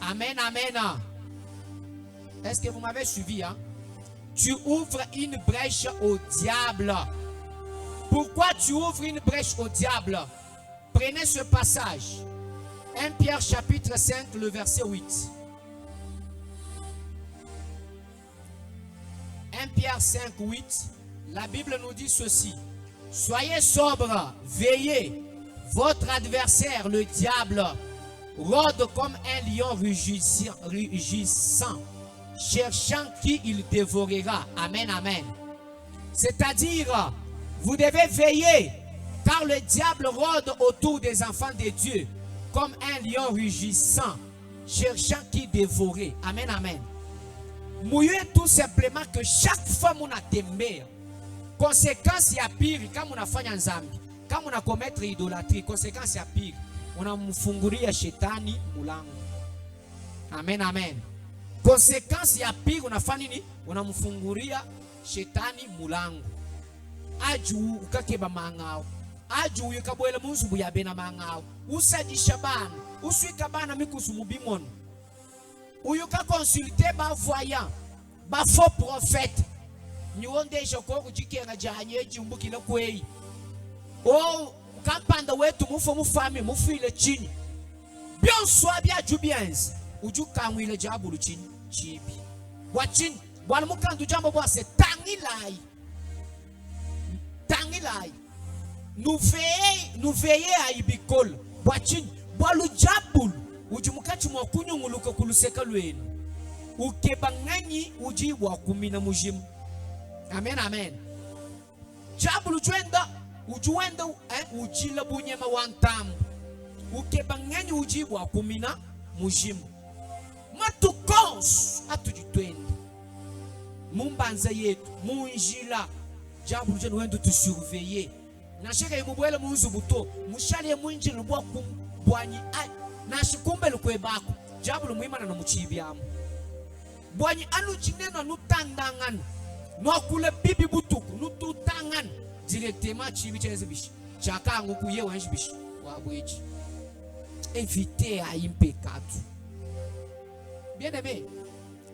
Amen, amen. Est-ce que vous m'avez suivi? Tu ouvres une brèche au diable. Pourquoi tu ouvres une brèche au diable? Prenez ce passage. 1 Pierre chapitre 5, le verset 8. 1 Pierre 5, 8. La Bible nous dit ceci. Soyez sobres, veillez. Votre adversaire, le diable, rôde comme un lion rugissant, cherchant qui il dévorera. Amen, amen. C'est-à-dire, vous devez veiller, car le diable rôde autour des enfants de Dieu, comme un lion rugissant, cherchant qui dévorer. Amen, amen. Mouillez tout simplement que chaque fois qu'on a temé, conséquence ya pire kama unafanya nzambi, kama una commettre idolâtrie, conséquence ya pire unamfungulia shetani mulango. Amen, amen. Conséquence ya pire unafanya nini? Unamfungulia shetani mulango. Aju ukakeba mangao, aju ukabwele munzu buyabena mangao, usajisha bana, uswika bana mikusu mubimono, uyuka consulter ba voyant, ba faux prophète. Nyonde shoko kujikera janye jumbuki la kwei. Oh, kampanda wetu mufu mufami mufu ile chini byonso abya jubians uju kanwile jabulu chini chibi bwa chini bwana mukandu jambo bwase tangilai nous veiller à ibikol bwa chini bwalu jabulu uju mukachi mwa kunyunguluka kuluseka lwenu ukebangani uji wa kumina mujimu. Amen, amen. Jabulu juenda ujuenda ujila bunyema wantambu ukebangani uji wa kumina mujimu. Matukos atujitwenda mumbanza yetu munjila jabulu jenu wendo tu surveiller na sheka imubwele munzu buto mushali munjila bwa kumbwanyi na shikumbe lukwebako jabulu muimana na muchibyamu bwanyi anu jineno nutandangan no kule bibi butuku nututangan directement chibi chenze bishi chaka nguku ye wanji bishi wabweji éviter à impecatu. Bien aimé,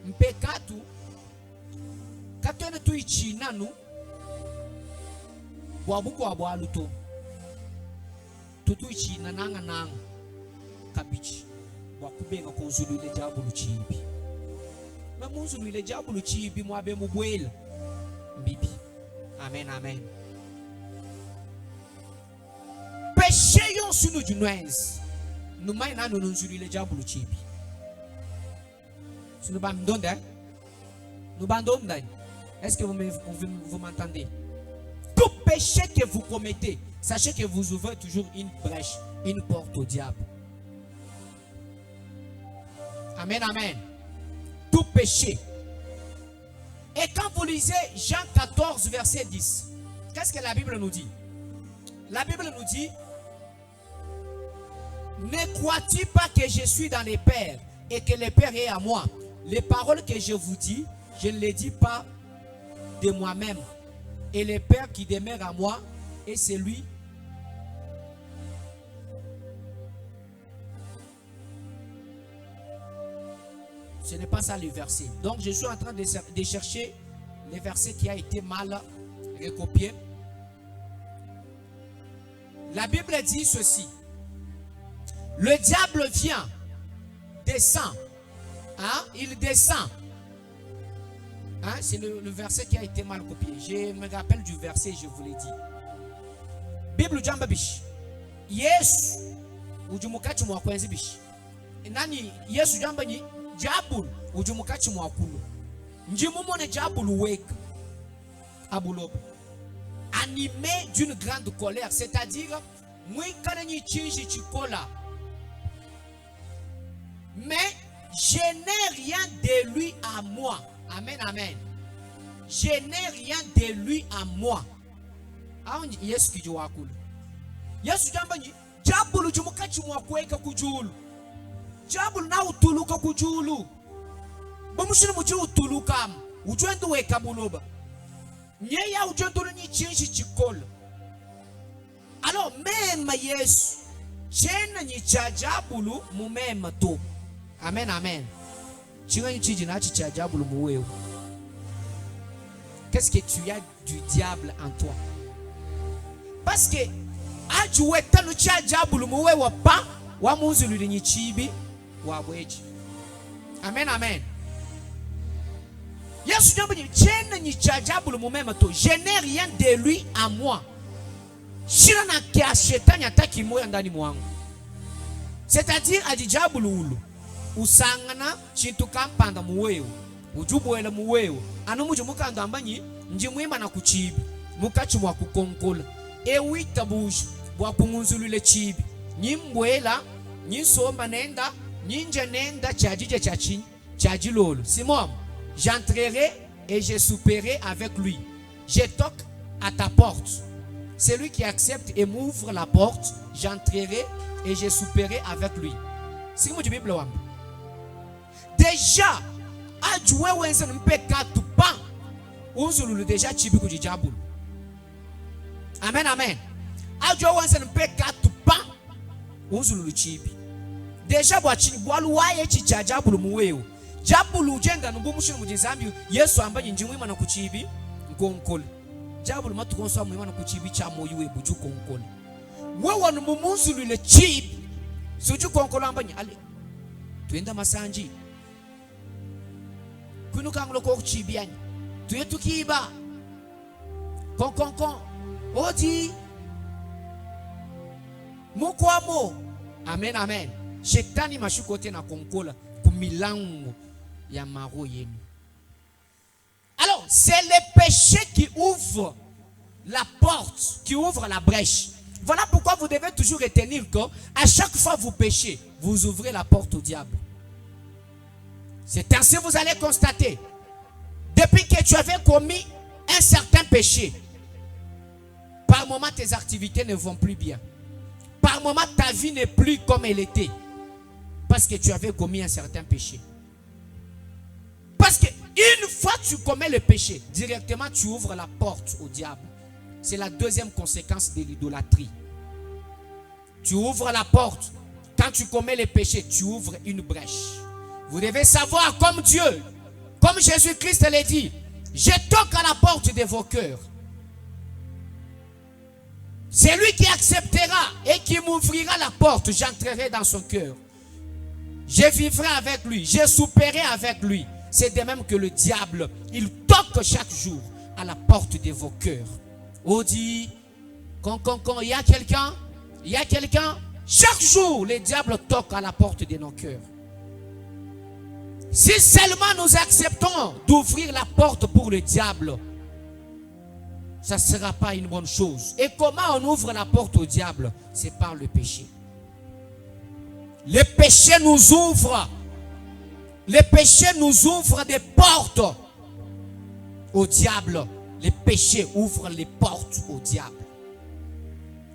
impecatu katone tu ichina nu wabuko abwaluto tutu ichina nanga kabichi wakubenga konzulu ile jabulu chibi na munzulu ile jabulu chibi mwabe mubwela mbibi. Amen, amen. Péché yon sunu junwens nous maina nous nous le jabulu chibi si nous bandonde nous bandonde. Est-ce que vous m'entendez? Tout péché que vous commettez, sachez que vous ouvrez toujours une brèche, une porte au diable. Amen, amen. Tout péché. Et quand vous lisez Jean 14 verset 10, qu'est-ce que la Bible nous dit? La Bible nous dit: ne crois-tu pas que je suis dans les Pères et que le Père est à moi? Les paroles que je vous dis, je ne les dis pas de moi-même. Et le Père qui demeure à moi est celui Ce n'est pas ça le verset. Donc je suis en train de chercher le verset qui a été mal recopié. La Bible dit ceci: le diable vient, descend. Hein? Il descend. Hein? C'est le verset qui a été mal copié. Je me rappelle du verset, je vous l'ai dit. Bible jamba bish. Yesu ujumukachi mwakwenzi bish. Nani Yesu jamba ni diable ujumukachi mwakulu. Njimumone diable wake. Abuloba. Animé d'une grande colère, c'est-à-dire mwikanani chinji chikola. Mais je n'ai rien de lui à moi. Amen, amen. Je n'ai rien de lui à moi. Aonji Yesu kijiwakulu. Yesu jamba ni jabulu jumukachi mwakweka kujulu. Jabulu na utuluka kujulu. Bamushini muji utuluka. Ujwendu weka buloba. Nyeya ujwendu ni chinji chikola. Alors même Yesu chena ni chajabulu mumema to. Amen, amen. Qu'est-ce que tu as du diable en toi? Parce que ajuweta no chajabulu muwe wa pa wa munzulu ni chibi wa bweji. Amen, amen. Yesu jambo ni chena ni chajabulu mumema to. Je n'ai rien de lui à moi. Shina na kia shetani ataki moya ndani mwangu. C'est-à-dire adijabulu ulu usangana chintu kampanda muwewe ujubwela muwewe anu muju mukando ambanyi njimwima na kuchibi mukachi mwa kukonkola ewita buju bwa kumunzulule chibi nyimbwela nyisomba nenda nyinje nenda chajije chachinyi chajilolo simom j'entrerai et je souperai avec lui. Je toque à ta porte. Celui qui accepte et m'ouvre la porte, j'entrerai et je souperai avec lui. C'est comme du Bible wambi. Déjà, adjoué wense n'mpeka tupa. Unzulu déjà chibi kujijabulu. Amen, amen. Adjoué wense n'mpeka tupa. Unzulu chibi. Déjà bwachini bwalu waye chichajabulu muweo. Jabulu jenga nubumushinu mujizambi Yesu ambaye njimwima na kuchibi nkonkole. Jabulu matukonso amwima na kuchibi cha moyuwe buju konkole. wewe ni mumunzulu le chip suju konkolamba ni ale tuenda masanji kunu kanglo ko chibiani tuyetu kiba kon odi mukwamo amen amen shetani mashukote na konkola kumilango ya maro yenu. Alors c'est le péché qui ouvre la porte, qui ouvre la brèche. Voilà pourquoi vous devez toujours retenir que à chaque fois que vous péchez, vous ouvrez la porte au diable. C'est ainsi que vous allez constater. Depuis que tu avais commis un certain péché, par moment tes activités ne vont plus bien. Par moment ta vie n'est plus comme elle était. Parce que tu avais commis un certain péché. Parce que une fois que tu commets le péché, directement tu ouvres la porte au diable. C'est la deuxième conséquence de l'idolâtrie. Tu ouvres la porte. Quand tu commets le péché, tu ouvres une brèche. Vous devez savoir, comme Dieu, comme Jésus-Christ l'a dit, je toque à la porte de vos cœurs. C'est lui qui acceptera et qui m'ouvrira la porte. J'entrerai dans son cœur. Je vivrai avec lui. Je souperai avec lui. C'est de même que le diable, il toque chaque jour à la porte de vos cœurs. On dit, il y a quelqu'un, il y a quelqu'un. Chaque jour, le diable toque à la porte de nos cœurs. Si seulement nous acceptons d'ouvrir la porte pour le diable, ça ne sera pas une bonne chose. Et comment on ouvre la porte au diable? C'est par le péché. Le péché nous ouvre. Le péché nous ouvre des portes au diable. Le péché ouvre les portes au diable.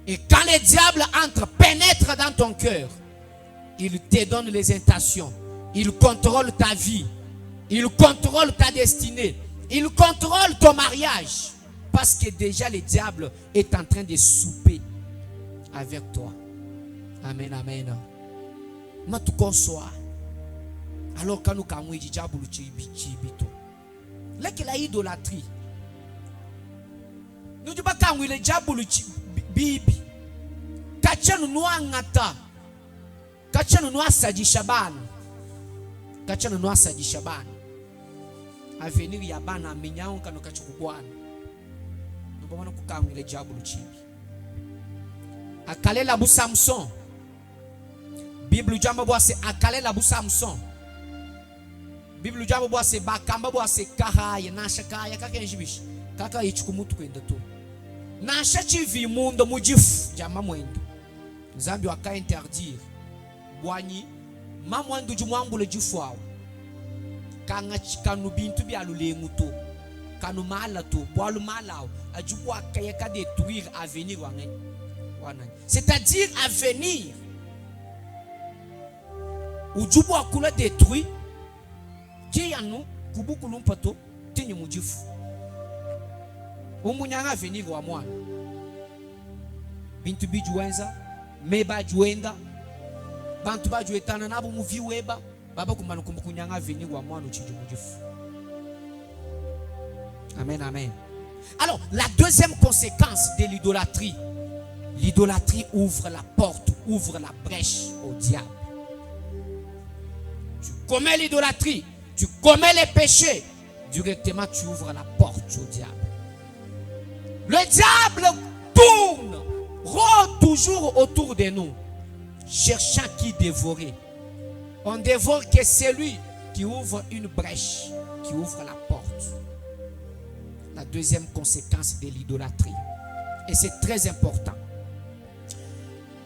Et quand le diable entre, pénètre dans ton cœur, il te donne les intentions. Il contrôle ta vie. Il contrôle ta destinée. Il contrôle ton mariage. Parce que déjà le diable est en train de souper avec toi. Amen, amen. Alors quand nous avons dit diable, là que la idolâtrie. Nous disons pas quand le diable bibi. Kachanu noa ngata. Kachanu noa sadi shaban. Kachanu noa sadi shaban. Avenir ya bana minyao kano kachukubwana. Nubomana kukangu ile diable chibi. Akalela bu Samson. Bible jamba bo se akalela bu Samson. Bible jamba bo se bakamba bo se kahaya na shakaya kaka njibishi. Kaka ichukumutu kwenda tu. Na shachivi mundo mujifu jama mwendo. Nzambi waka interdire. Bwanyi mamwandu jumwangu le jifu awo. Kanga chikanu bintu bi alulengu to. Kanu mala to, boalu malao. Ajubu akayeka détruire avenir wangen. C'est-à-dire avenir. Ujubu akula détruit. Qui yanu kubuku lumpato tinyi mujifu. Umunyanga avenir wa mwana. Bintu bijuenza, meba juenda. Bantu ba juetana nabo muvi weba, baba kumbana kumbukunyanga avenir wa mwana uchiju mujifu. Amen, amen. Alors, la deuxième conséquence de l'idolâtrie, l'idolâtrie ouvre la porte, ouvre la brèche au diable. Tu commets l'idolâtrie, tu commets les péchés, directement tu ouvres la porte au diable. Le diable tourne, rôde toujours autour de nous, cherchant qui dévorer. On dévore que celui qui ouvre une brèche, qui ouvre la porte. La deuxième conséquence de l'idolâtrie. Et c'est très important.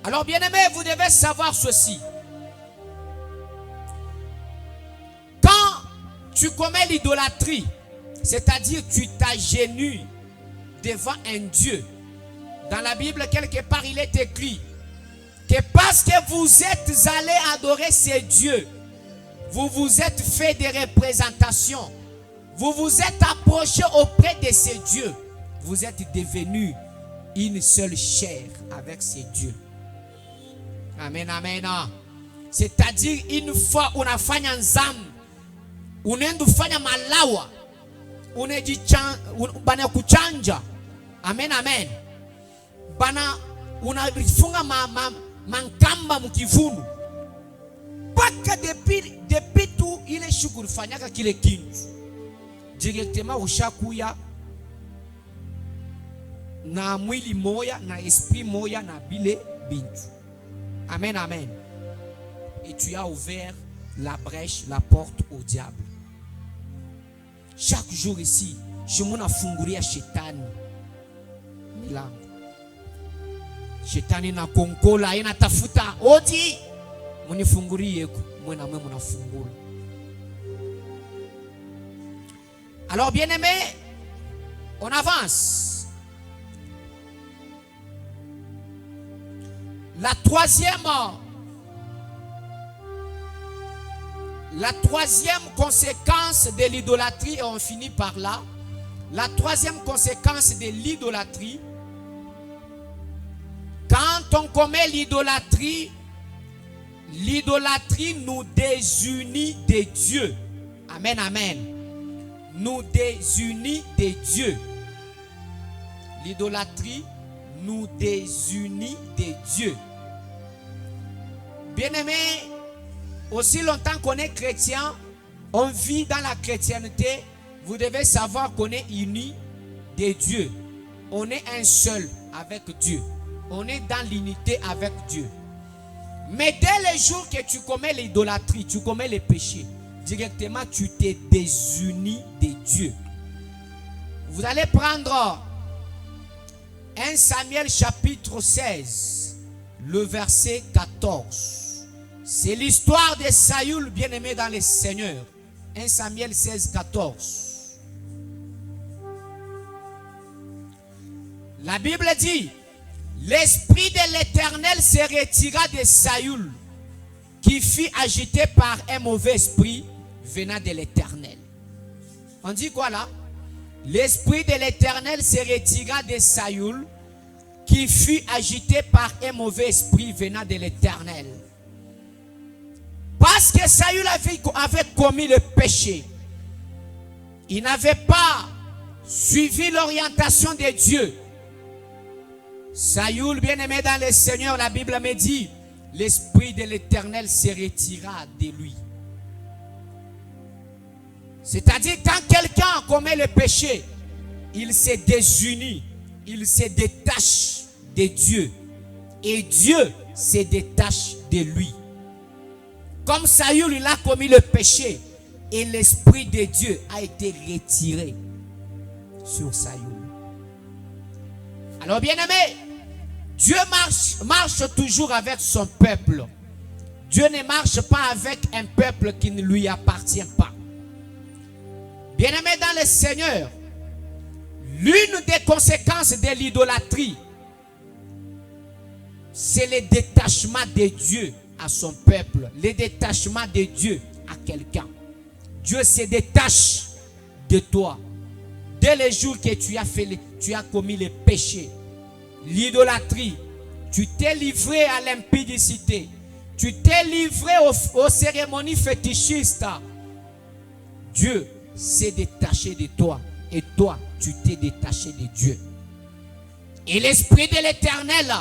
Alors, bien-aimés, vous devez savoir ceci. Quand tu commets l'idolâtrie, c'est-à-dire tu t'agenouilles devant un Dieu, dans la Bible, quelque part, il est écrit que parce que vous êtes allés adorer ces dieux, vous vous êtes fait des représentations. Vous vous êtes approché auprès de ces dieux. Vous êtes devenus une seule chair avec ces dieux. Amen, amen. C'est-à-dire, une fois on a fait un zam, on a fait un malawa, on a dit bana kuchanja. Amen, amen. Bana unafunga mankamba mkivunu paka depuis tu ile shughuli fanyaka kile kintu directement ushakuya na mwili moya na esprit moya na bile bintu. Amen, amen. Et tu as ouvert la brèche, la porte au diable. Chaque jour ici, je m'en afunguria shetani milango. Shetani na konkola ina tafuta odi munifungurie mwena mwe munafungula. Alors bien aimé, on avance. La troisième conséquence de l'idolâtrie, et on finit par là. La troisième conséquence de l'idolâtrie, quand on commet l'idolâtrie, l'idolâtrie nous désunit de Dieu. Amen, amen. Nous désunit de Dieu. L'idolâtrie nous désunit de Dieu. Bien-aimé, aussi longtemps qu'on est chrétien, on vit dans la chrétienté, vous devez savoir qu'on est unis de Dieu. On est un seul avec Dieu. On est dans l'unité avec Dieu. Mais dès le jour que tu commets l'idolâtrie, tu commets les péchés, directement tu t'es désuni de Dieu. Vous allez prendre 1 Samuel chapitre 16, le verset 14. C'est l'histoire de Saül, bien-aimé dans le Seigneur. 1 Samuel 16, 14. La Bible dit, l'esprit de l'Éternel se retira de Saül, qui fut agité par un mauvais esprit venant de l'Éternel. On dit quoi là? L'esprit de l'Éternel se retira de Saül, qui fut agité par un mauvais esprit venant de l'Éternel. Parce que Saül avait commis le péché. Il n'avait pas suivi l'orientation de Dieu. Saül, bien-aimé dans le Seigneur, la Bible me dit, l'esprit de l'Éternel se retira de lui. C'est-à-dire, quand quelqu'un commet le péché, il se désunit, il se détache de Dieu. Et Dieu se détache de lui. Comme Saül, il a commis le péché, et l'esprit de Dieu a été retiré sur Saül. Alors, bien-aimé, Dieu marche toujours avec son peuple. Dieu ne marche pas avec un peuple qui ne lui appartient pas. Bien-aimé dans le Seigneur, l'une des conséquences de l'idolâtrie, c'est le détachement de Dieu à son peuple, le détachement de Dieu à quelqu'un. Dieu se détache de toi. Dès le jour que tu as commis le péché, l'idolâtrie, tu t'es livré à l'impudicité, tu t'es livré aux cérémonies fétichistes, Dieu s'est détaché de toi et toi, tu t'es détaché de Dieu. Et l'esprit de l'Éternel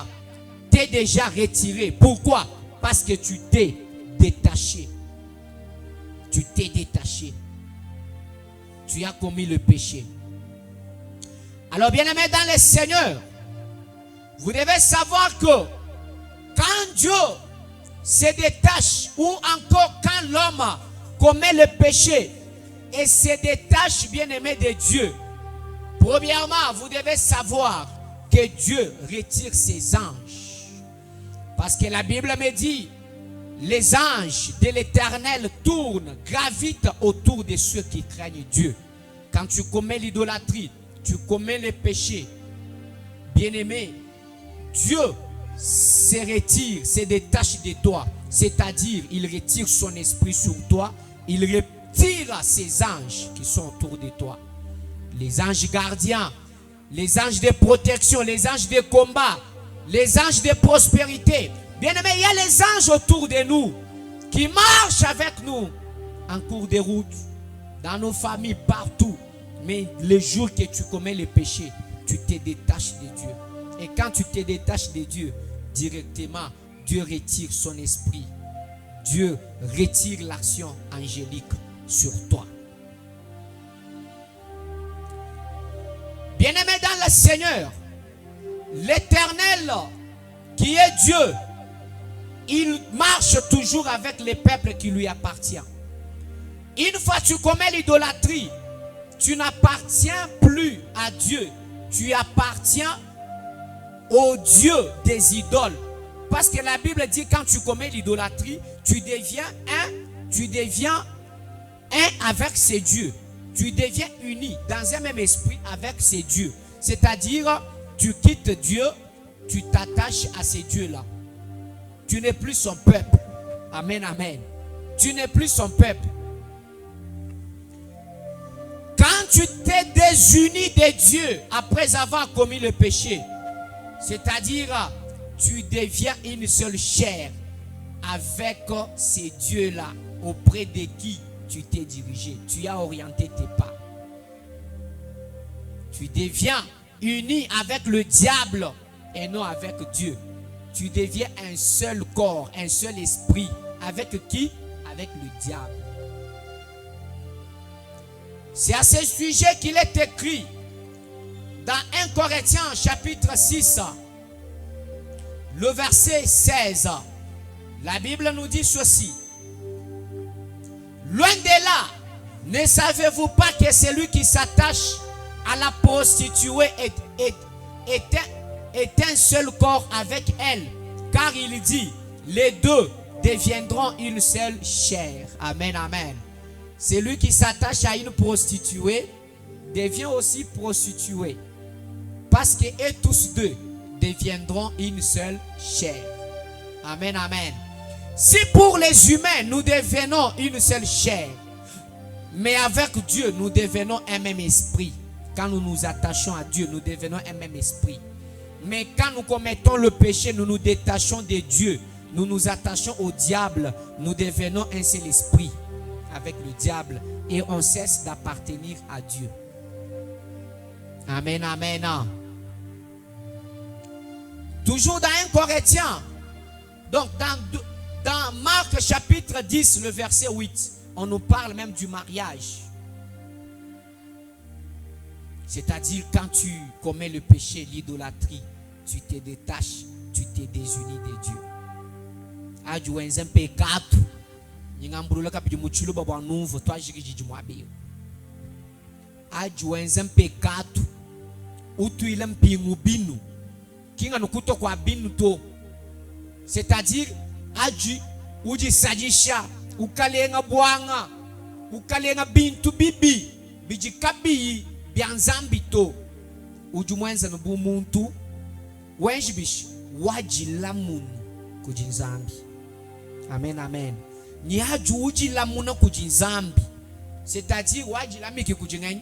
t'est déjà retiré. Pourquoi? Parce que tu t'es détaché. Tu t'es détaché. Tu as commis le péché. Alors, bien-aimés dans le Seigneur, vous devez savoir que quand Dieu se détache, ou encore quand l'homme commet le péché et se détache, bien-aimé de Dieu, premièrement, vous devez savoir que Dieu retire ses anges. Parce que la Bible me dit, les anges de l'Éternel tournent, gravitent autour de ceux qui craignent Dieu. Quand tu commets l'idolâtrie, tu commets le péché, bien-aimé, Dieu se retire, se détache de toi. C'est-à-dire, il retire son esprit sur toi, il retire ses anges qui sont autour de toi. Les anges gardiens, les anges de protection, les anges de combat, les anges de prospérité. Bien-aimé, il y a les anges autour de nous qui marchent avec nous en cours de route, dans nos familles, partout. Mais le jour que tu commets le péché, tu te détaches de Dieu. Et quand tu te détaches de Dieu, directement, Dieu retire son esprit. Dieu retire l'action angélique sur toi. Bien-aimé dans le Seigneur, l'Éternel qui est Dieu, il marche toujours avec les peuples qui lui appartiennent. Une fois que tu commets l'idolâtrie, tu n'appartiens plus à Dieu. Tu appartiens au Dieu des idoles. Parce que la Bible dit quand tu commets l'idolâtrie, tu deviens un avec ces dieux. Tu deviens uni dans un même esprit avec ces dieux. C'est-à-dire, tu quittes Dieu, tu t'attaches à ces dieux-là. Tu n'es plus son peuple. Amen, amen. Tu n'es plus son peuple. Quand tu t'es désuni de Dieu après avoir commis le péché, c'est-à-dire, tu deviens une seule chair avec ces dieux-là auprès de qui tu t'es dirigé. Tu as orienté tes pas. Tu deviens uni avec le diable et non avec Dieu. Tu deviens un seul corps, un seul esprit. Avec qui? Avec le diable. C'est à ce sujet qu'il est écrit dans 1 Corinthiens chapitre 6, le verset 16. La Bible nous dit ceci. Loin de là, ne savez-vous pas que celui qui s'attache à la prostituée est un seul corps avec elle? Car il dit, les deux deviendront une seule chair. Amen, amen. Celui qui s'attache à une prostituée devient aussi prostituée. Parce que eux tous deux deviendront une seule chair. Amen, amen. Si pour les humains nous devenons une seule chair, mais avec Dieu nous devenons un même esprit. Quand nous nous attachons à Dieu, nous devenons un même esprit. Mais quand nous commettons le péché, nous nous détachons de Dieu. Nous nous attachons au diable. Nous devenons un seul esprit avec le diable. Et on cesse d'appartenir à Dieu. Amen, amen. Toujours dans 1 Corinthiens. Donc dans Marc chapitre 10, le verset 8, on nous parle même du mariage. C'est-à-dire quand tu commets le péché, l'idolâtrie, tu te détaches, tu te désuni de Dieu. Ajuenza pecado. Ningambrula kapidi muchulu baba nuvo to ajigiji jumwabe. Ajuenza pecado. Utu ile mpingu binu. Kinga nukuto kwa binu to. C'est-à-dire aju uji sajisha ukalenga bwanga ukalenga bintu bibi bijikabi byanzambi to ujumwenza nubumuntu wenjibish wajila munu kujinzambi. Amen, amen. Ni aju ujila muna kujinzambi, c'est-à-dire wajila miki kujingani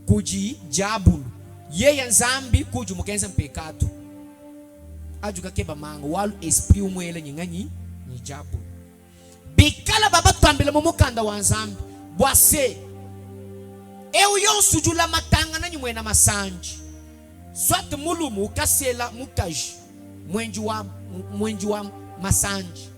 kuji jabulu yeye nzambi kujumukenza mpekatu ajuka keba manga walu esprit umwele nyingani ni jabulu bikala baba twambele mumukanda wa nzambi bwase ewu yonsujula matanga na nyumwe na masanji swat mulumu ukasela mukaji mwenji wa masanji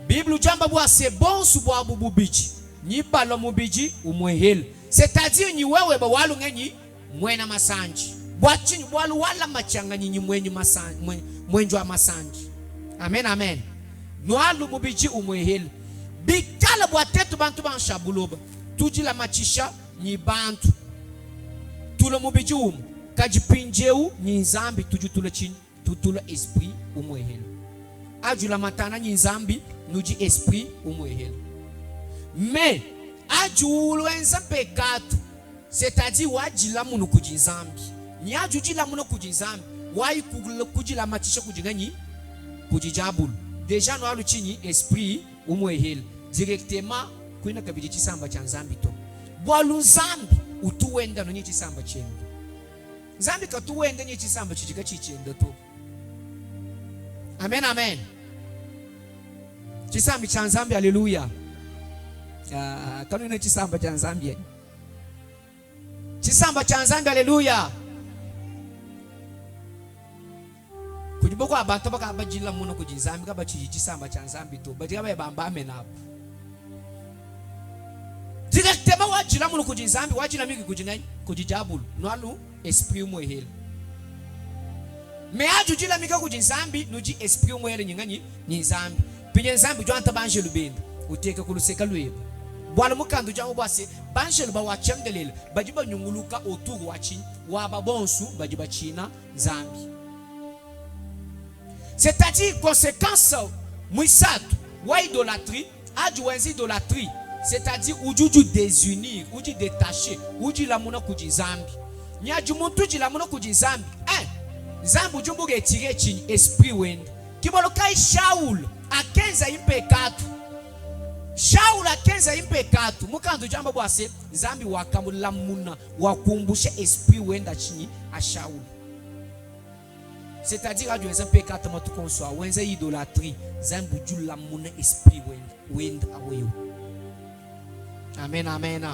Bible jamba bwase bonsu bwa bububichi ni balo mubiji umwehele, c'est-à-dire ni wewe ba walu ngenyi mwena masanji bwachi walu wala machanga nyinyi mwenyu masanji mwenju wa masanji. Amen, amen. Nwalu mubiji umwehele bikala bwatetu bantu banshabuloba tujila machisha ni bantu tulo mubiji kajipinjeu ni nzambi tujutula chini tutula esprit umwehele ajula matana ni nzambi nuji esprit umwehele. Mais ajuwenza pekatu, c'est-à-dire wajila munu kujinzambi ni ajujila munu kujinzambi wai kujila machisha kujinganyi kujijabulu deja no alu chini esprit umwehele directement kuina kabidi chisamba cha nzambi to bwalu nzambi utuwenda no nyichi samba chendo nzambi katuwenda nyichi samba chichika chichendo to. Amen, amen. Chisambi cha nzambi, haleluya. Kanuni chisamba cha nzambi. Chisamba cha nzambi, haleluya. boko abantu baka bajila muno kujinzambi kaba chijisamba cha nzambi to bajira ba bamba amenapo directement wajila muno kujinzambi wajila mingi kujinai kujijabulu nwalu esprit mwehele me ajujila mingi kujinzambi nuji esprit mwehele nyingani nyinzambi pinye nzambi jo anta banjelu benda uteke kuluseka lweba bwala mukandu jamu bwase banjelu ba wachamdelele bajiba nyunguluka otugu wachi waba bonsu bajiba china nzambi. C'est-à-dire conséquence mouissatu wa idolâtrie adjuenzi idolâtrie, c'est-à-dire ujuju désunir uji détaché uji lamuna kujizambi nyaji muntu ji lamuna kujizambi zambu jumbu getire chini esprit wenda kibolo kai Shaul akenza impekatu Shaul akenza impekatu mukandu jamba bwase zambi wakamulamuna wakumbusha esprit wenda chini a Shaul. C'est-à-dire à Dieu un pécat ma tout conçoit ou un idolâtrie zambu jula mon esprit wind away. Amen amen.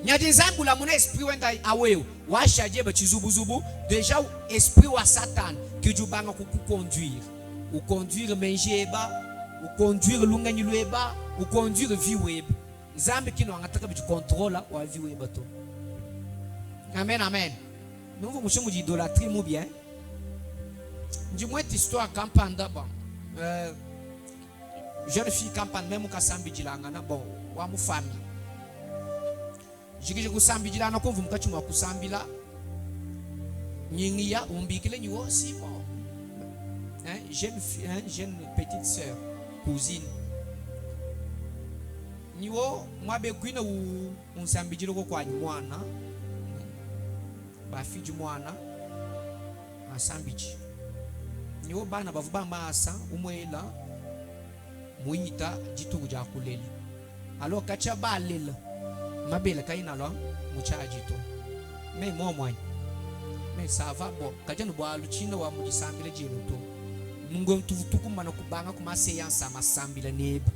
Nyadi zambu la mon esprit wind away. Wa chaje ba chizubuzubu déjà esprit wa Satan que du banga ku conduire. Ou conduire menjeba, ou conduire lungani lueba, ou conduire vie web. Zambi kino angataka bi contrôle wa vie web to. Amen amen. Nous vous mouchons d'idolâtrie ou bien. Dis-moi cette histoire campagne d'abord. Jeune fille campagne même au Kassambi Dilangana bon ou à mon famille. Je dis que Kassambi Dilana quand vous me cachez moi Kassambi là. Nyingia umbikile ni aussi bon. Jeune fille, jeune petite sœur, cousine. Niwo moi bekwina ou on Sambi Diloko kwa mwana. Ba fille du mwana asambiji niwo bana bavuba masa umwela muita jitugu ja kulela alors kacha balela mabela kaina lo mucha jito me momwa me sava bo kaja no bwa luchina wa mujisambile jenu to mungo mtuvutuku mana kubanga kuma seansa masambila neba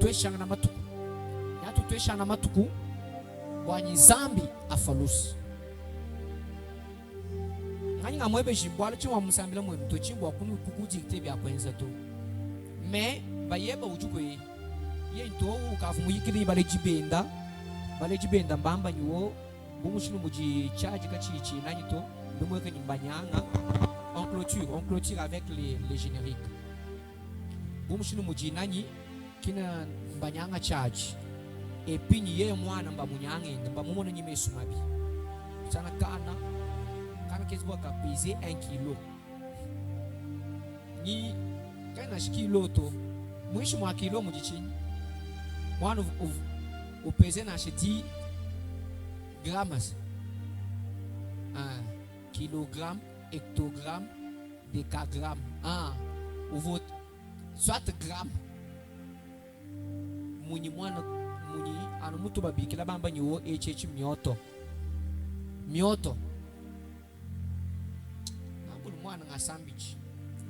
tweshanga na matuku yatu tweshanga na matuku bwanyi zambi afalusi ngani ngamwebe jimbwala chimwa musambila mwe mto chimbwa kunu kukuji kitebi akwenza to me bayeba ujukwe ye nto ukafu muyikiri bale jibenda mbamba nyuo bumushinu muji charge kachichi nani to ndumweke nyumbanyanga on clôture avec les génériques bumushinu muji nani kina mbanyanga charge et puis ni ye mwana mba munyanga mba mumona nyime sumabi sana kana kezwa ka peser 1 kilo ni kana kilo to mwisho mwa kilo mujichini mwana au peser na 10 grammes kilogramme hectogramme décagramme ou votre soit gramme muni mwana muni anu mutu babikila bamba nyiwo echechi myoto nabulu mwana ngasambichi